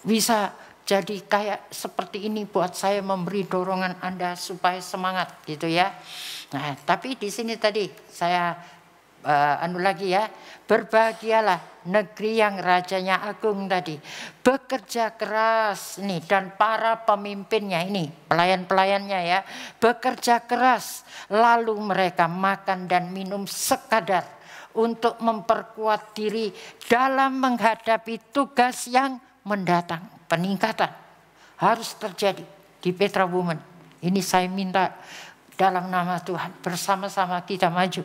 bisa jadi kayak seperti ini buat saya memberi dorongan Anda supaya semangat gitu ya. Nah, tapi di sini tadi saya lagi ya, berbahagialah negeri yang rajanya agung tadi, bekerja keras nih, dan para pemimpinnya ini, pelayan-pelayannya ya, bekerja keras, lalu mereka makan dan minum sekadar untuk memperkuat diri dalam menghadapi tugas yang mendatang. Peningkatan harus terjadi di Petra Women. Ini saya minta dalam nama Tuhan, bersama-sama kita maju.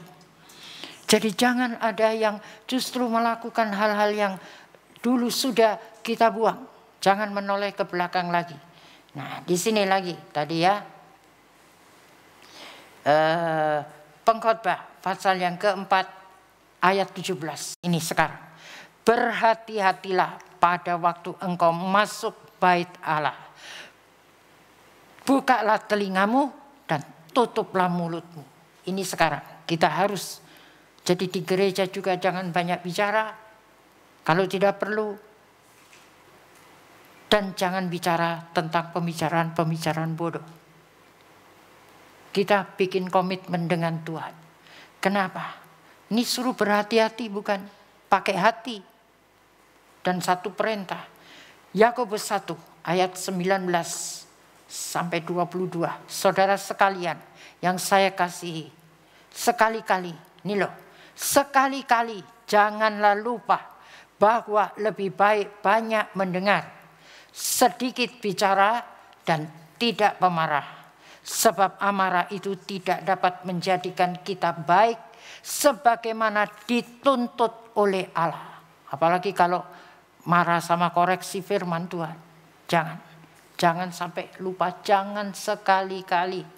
Jadi jangan ada yang justru melakukan hal-hal yang dulu sudah kita buang. Jangan menoleh ke belakang lagi. Nah, di sini lagi tadi ya. Pengkhotbah pasal yang keempat ayat 17. Ini sekarang. Berhati-hatilah pada waktu engkau masuk bait Allah. Bukalah telingamu dan tutuplah mulutmu. Ini sekarang kita harus. Jadi di gereja juga jangan banyak bicara kalau tidak perlu. Dan jangan bicara tentang pembicaraan bodoh. Kita bikin komitmen dengan Tuhan. Kenapa? Ini suruh berhati-hati, bukan pakai hati. Dan satu perintah. Yakobus 1 ayat 19 sampai 22. Saudara sekalian yang saya kasihi. Sekali-kali, ini loh. Sekali-kali janganlah lupa bahwa lebih baik banyak mendengar, sedikit bicara dan tidak pemarah. Sebab amarah itu tidak dapat menjadikan kita baik sebagaimana dituntut oleh Allah. Apalagi kalau marah sama koreksi firman Tuhan. Jangan sampai lupa, jangan sekali-kali.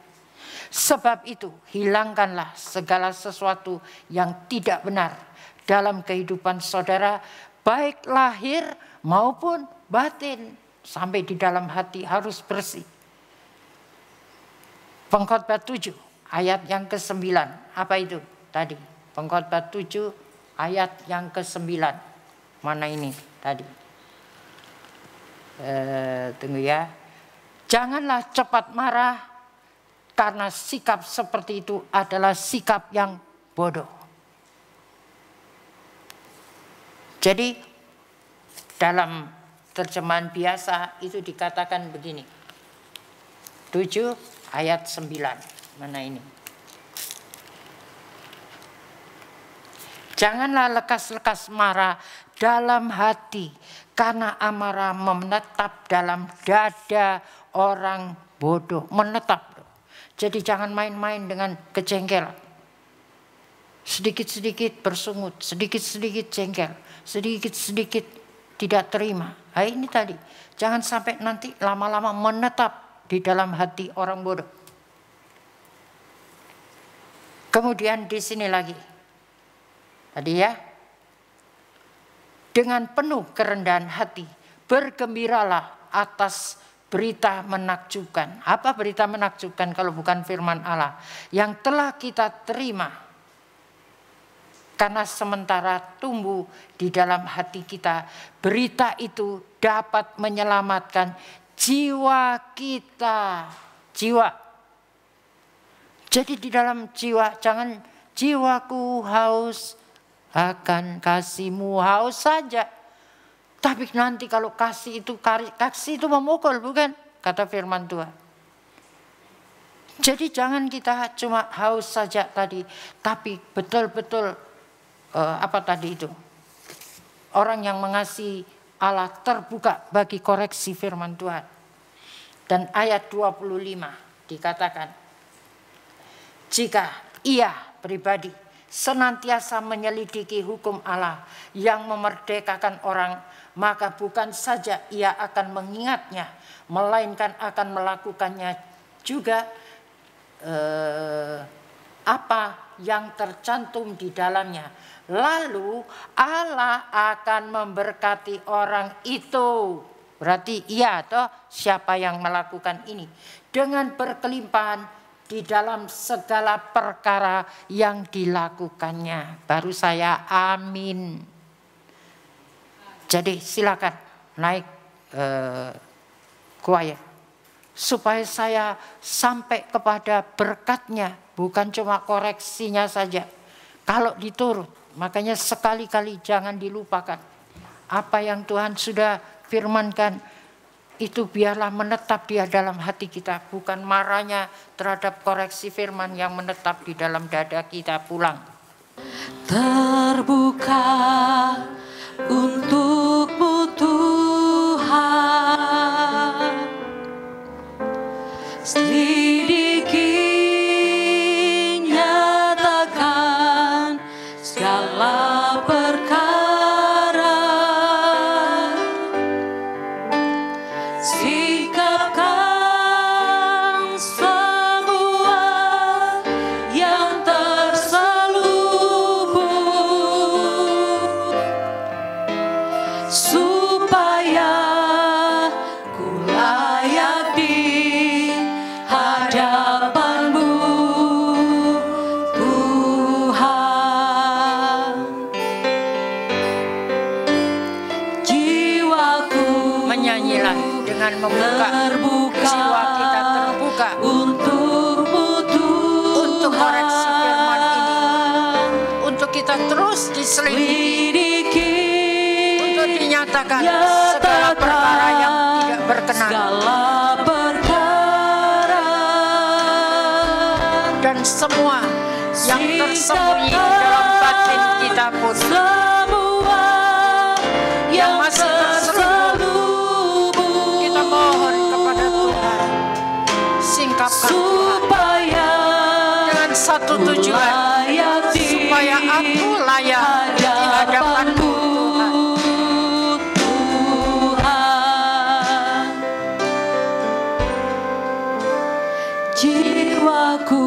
Sebab itu hilangkanlah segala sesuatu yang tidak benar dalam kehidupan saudara, baik lahir maupun batin. Sampai di dalam hati harus bersih. Pengkhotbah 7 ayat yang ke-9. Apa itu tadi? Pengkhotbah 7 ayat yang ke-9. Mana ini tadi? Tunggu ya. Janganlah cepat marah, karena sikap seperti itu adalah sikap yang bodoh. Jadi dalam terjemahan biasa itu dikatakan begini. 7 ayat 9. Mana ini? Janganlah lekas-lekas marah dalam hati, karena amarah menetap dalam dada orang bodoh. Menetap. Jadi jangan main-main dengan kejengkelan. Sedikit-sedikit bersungut, sedikit-sedikit jengkel, sedikit-sedikit tidak terima. Nah, ini tadi, jangan sampai nanti lama-lama menetap di dalam hati orang bodoh. Kemudian di sini lagi. Tadi ya. dengan penuh kerendahan hati bergembiralah atas berita menakjubkan. Apa berita menakjubkan kalau bukan firman Allah yang telah kita terima? Karena sementara tumbuh di dalam hati kita, berita itu dapat menyelamatkan jiwa kita. Jiwa. Jadi di dalam jiwa, jangan jiwaku haus akan kasih-Mu, haus saja. Tapi nanti kalau kasih itu memukul, bukan? Kata firman Tuhan. Jadi jangan kita cuma haus saja tadi, tapi betul-betul apa tadi itu? Orang yang mengasihi Allah terbuka bagi koreksi firman Tuhan. Dan ayat 25 dikatakan, jika ia pribadi senantiasa menyelidiki hukum Allah yang memerdekakan orang, maka bukan saja ia akan mengingatnya, melainkan akan melakukannya juga apa yang tercantum di dalamnya. Lalu Allah akan memberkati orang itu. Berarti ia atau siapa yang melakukan ini dengan berkelimpahan di dalam segala perkara yang dilakukannya. Baru saya amin. Jadi silakan naik choir supaya saya sampai kepada berkatnya, bukan cuma koreksinya saja. Kalau diturut, makanya sekali-kali jangan dilupakan apa yang Tuhan sudah firmankan, itu biarlah menetap di dalam hati kita, bukan marahnya terhadap koreksi firman yang menetap di dalam dada kita pulang. Terbuka untuk-Mu Tuhan, selidiki, nyatakan segala perkara, sikapkan semua yang terselubung, supaya ku layak di hadapan-Mu Tuhan. Jiwaku Menyanyilah dengan membuka jiwa kita terbuka untuk-Mu untuk koreksi firman ini, Tuhan. untuk kita terus diselidiki, untuk dinyatakan segala perkara yang tidak berkenan, segala perkara dan semua yang tersembunyi di dalam batin kita pun, semua yang masih terselubung, kita mohon kepada Tuhan, singkapkan Tuhan dengan satu tujuan, supaya aku layak di hadapan-Mu Tuhan. Jiwaku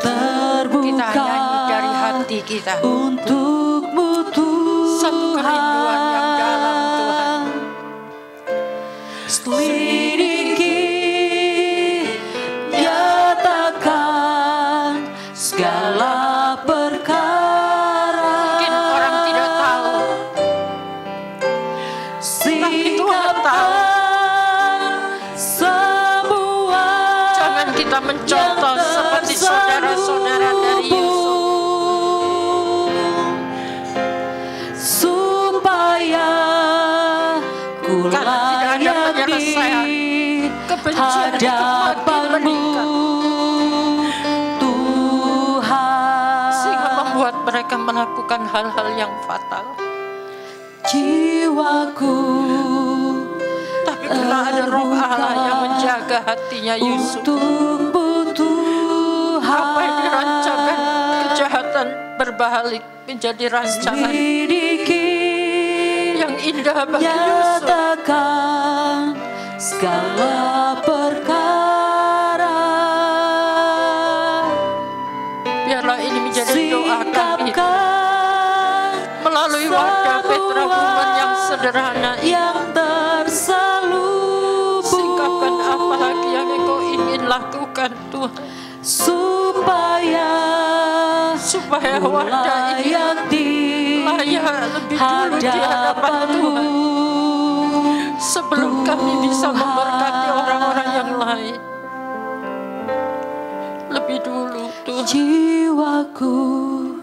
terbuka, Kita nyanyi dari hati kita, untuk-Mu Tuhan. satu kerinduan yang dalam Tuhan. Selidiki, nyatakan segala perkara. Mungkin orang tidak tahu, tapi Tuhan tahu. Semua Jangan kita mencontoh seperti saudara-saudara dari Yusuf, supaya ku karena tidak ada layak penyelesaian. di Kebencian itu makin hadapan-Mu Tuhan, sehingga membuat mereka melakukan hal-hal yang fatal. jiwaku Tapi karena ada roh Allah yang menjaga hatinya Yusuf, untuk-Mu Tuhan. apa yang dirancangkan kejahatan berbalik menjadi rancangan Selidiki, yang indah bagi Yusuf. nyatakan segala perkara, Biarlah ini menjadi doa kami sikapkan melalui wadah Petra Woman yang sederhana yang terselubung, singkapkan apa lagi yang Engkau ingin lakukan Tuhan, supaya wadah ini layak lebih dulu di hadapan Tuhan sebelum kami bisa memberkati orang-orang yang lain lebih dulu. Tuhan, jiwaku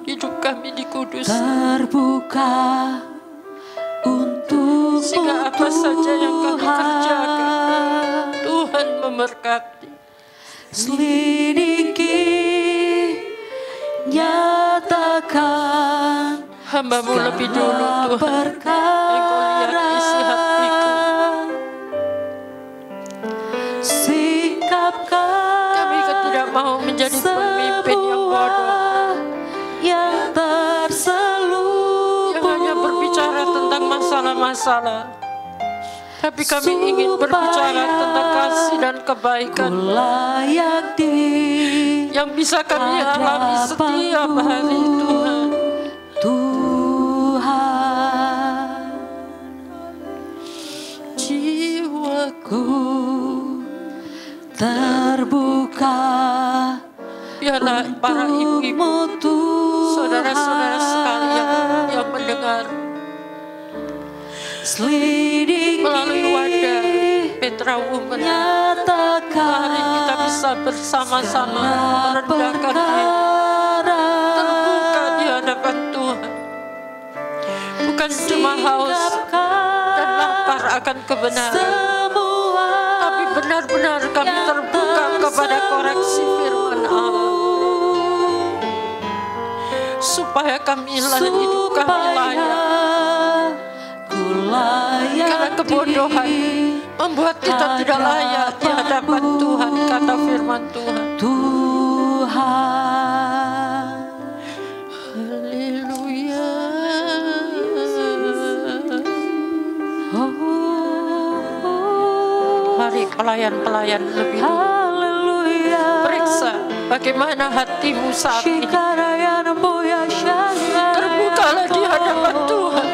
hidup kami dikudus terbuka untuk sehingga apa saja yang kami kerjakan Tuhan memberkati. Selidiki, nyatakan Hamba-Mu lebih dulu Tuhan. Engkau lihat isi hatiku. Singkapkan Kami tidak mau menjadi pemimpin yang bodoh, yang terselubung, yang hanya berbicara tentang masalah-masalah, tapi kami ingin berbicara tentang kasih dan kebaikan yang bisa kami alami setiap hari Tuhan. Jiwaku terbuka, biarlah para ibu-ibu, saudara-saudara sekalian yang mendengar melalui wadah Petra Woman, mari kita bisa bersama-sama merendahkan diri, terbuka di hadapan Tuhan, bukan cuma haus dan lapar akan kebenaran, tapi benar-benar kami terbuka kepada koreksi firman Allah, supaya kami hidup kami layak. Karena kebodohan membuat kita tidak layak di hadapan Tuhan, kata firman Tuhan. Haleluya. Mari pelayan-pelayan lebih dulu periksa bagaimana hatimu saat ini. Terbukalah di hadapan Tuhan.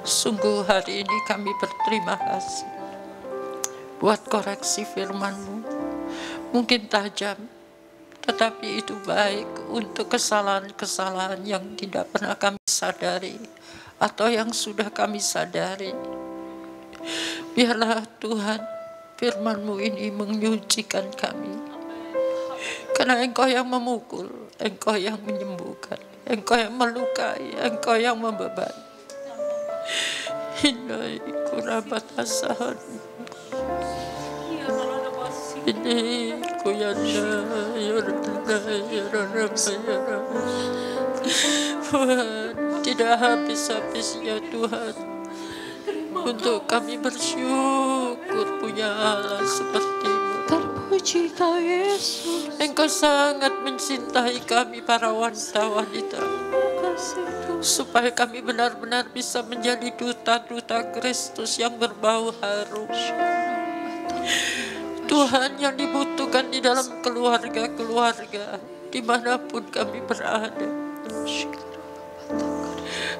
Sungguh hari ini kami berterima kasih buat koreksi firman-Mu. Mungkin tajam, tetapi itu baik untuk kesalahan-kesalahan yang tidak pernah kami sadari atau yang sudah kami sadari. Biarlah Tuhan firman-Mu ini menyucikan kami. Karena Engkau yang memukul, Engkau yang menyembuhkan, Engkau yang melukai, Engkau yang membebani. Hinai kurabat asahan ini kuyanda yarana Tuhan, tidak habis-habisnya Tuhan untuk kami bersyukur punya Allah seperti-Mu. Terpuji Kau Yesus. Engkau sangat mencintai kami para wanita-wanita, supaya kami benar-benar bisa menjadi duta-duta Kristus yang berbau harum. Tuhan, yang dibutuhkan di dalam keluarga-keluarga, dimanapun kami berada,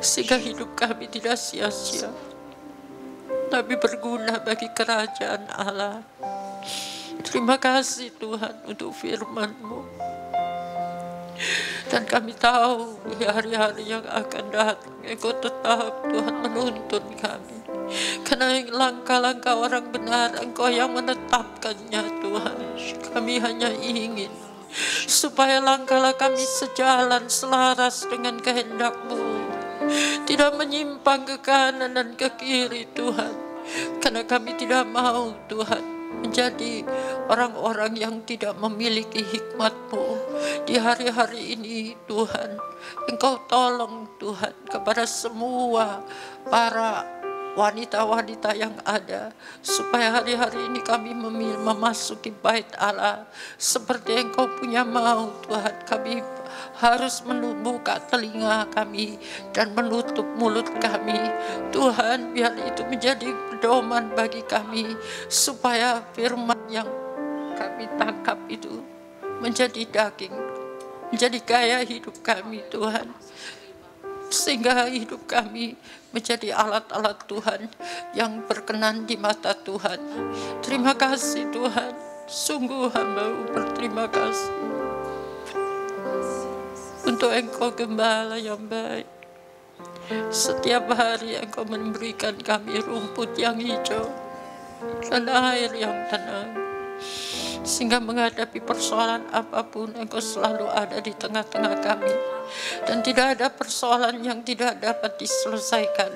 sehingga hidup kami tidak sia-sia, tapi berguna bagi kerajaan Allah. Terima kasih Tuhan untuk firman-Mu. Dan kami tahu di hari-hari yang akan datang, Engkau tetap Tuhan menuntun kami. Karena langkah-langkah orang benar Engkau yang menetapkannya Tuhan. Kami hanya ingin supaya langkah-langkah kami sejalan selaras dengan kehendak-Mu, tidak menyimpang ke kanan dan ke kiri Tuhan. Karena kami tidak mau Tuhan menjadi orang-orang yang tidak memiliki hikmat-Mu. Di hari-hari ini Tuhan, Engkau tolong Tuhan kepada semua para wanita-wanita yang ada, supaya hari-hari ini kami memasuki bait Allah seperti Engkau punya mau Tuhan. Kami harus membuka telinga kami dan menutup mulut kami Tuhan, biar itu menjadi pedoman bagi kami, supaya firman yang kami tangkap itu menjadi daging, menjadi gaya hidup kami Tuhan, sehingga hidup kami menjadi alat-alat Tuhan yang berkenan di mata Tuhan. Terima kasih Tuhan, sungguh hamba-Mu berterima kasih untuk Engkau Gembala yang baik. Setiap hari Engkau memberikan kami rumput yang hijau dan air yang tenang, sehingga menghadapi persoalan apapun Engkau selalu ada di tengah-tengah kami. Dan tidak ada persoalan yang tidak dapat diselesaikan,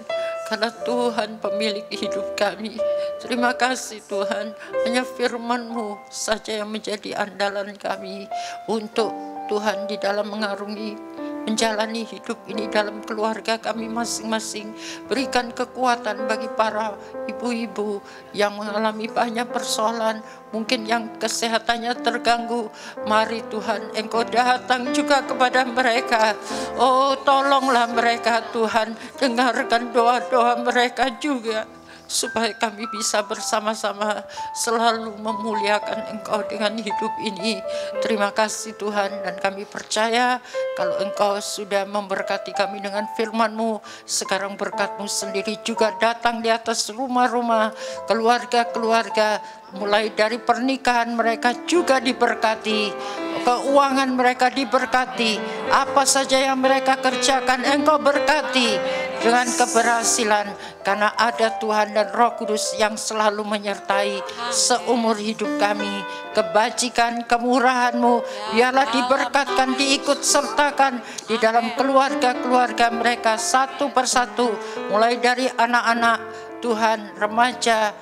karena Tuhan pemilik hidup kami. Terima kasih Tuhan, hanya firman-Mu saja yang menjadi andalan kami untuk Tuhan di dalam menjalani hidup ini dalam keluarga kami masing-masing. Berikan kekuatan bagi para ibu-ibu yang mengalami banyak persoalan, mungkin yang kesehatannya terganggu. Mari Tuhan, Engkau datang juga kepada mereka. Oh, tolonglah mereka Tuhan, dengarkan doa-doa mereka juga, supaya kami bisa bersama-sama selalu memuliakan Engkau dengan hidup ini. Terima kasih Tuhan, dan kami percaya kalau Engkau sudah memberkati kami dengan firman-Mu, sekarang berkat-Mu sendiri juga datang di atas rumah-rumah, keluarga-keluarga, mulai dari pernikahan mereka juga diberkati, keuangan mereka diberkati, apa saja yang mereka kerjakan Engkau berkati dengan keberhasilan, karena ada Tuhan dan Roh Kudus yang selalu menyertai seumur hidup kami. Kebajikan, kemurahan-Mu biarlah diberkatkan, diikut sertakan di dalam keluarga-keluarga mereka satu persatu, mulai dari anak-anak Tuhan, remaja,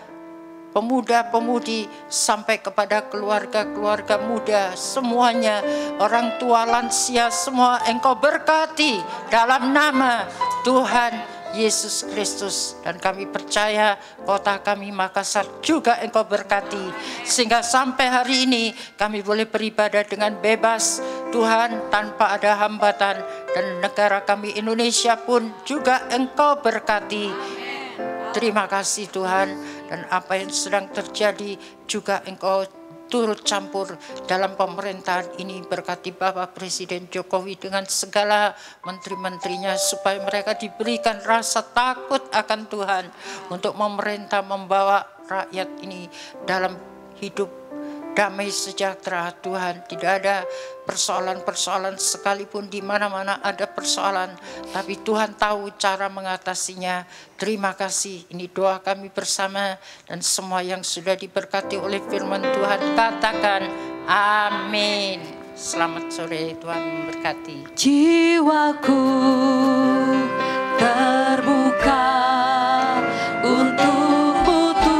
pemuda-pemudi, sampai kepada keluarga-keluarga muda, semuanya, orang tua, lansia, semua Engkau berkati dalam nama Tuhan Yesus Kristus. Dan kami percaya kota kami Makassar juga Engkau berkati, sehingga sampai hari ini kami boleh beribadah dengan bebas Tuhan, tanpa ada hambatan. Dan negara kami Indonesia pun juga Engkau berkati. Terima kasih Tuhan. Dan apa yang sedang terjadi juga Engkau turut campur dalam pemerintahan ini. Berkati Bapak Presiden Jokowi dengan segala menteri-menterinya, supaya mereka diberikan rasa takut akan Tuhan untuk memerintah, membawa rakyat ini dalam hidup damai sejahtera Tuhan. Tidak ada persoalan-persoalan, sekalipun di mana-mana ada persoalan, tapi Tuhan tahu cara mengatasinya. Terima kasih. Ini doa kami bersama, dan semua yang sudah diberkati oleh firman Tuhan katakan amin. Selamat sore, Tuhan memberkati. Jiwaku terbuka untuk Tuhan.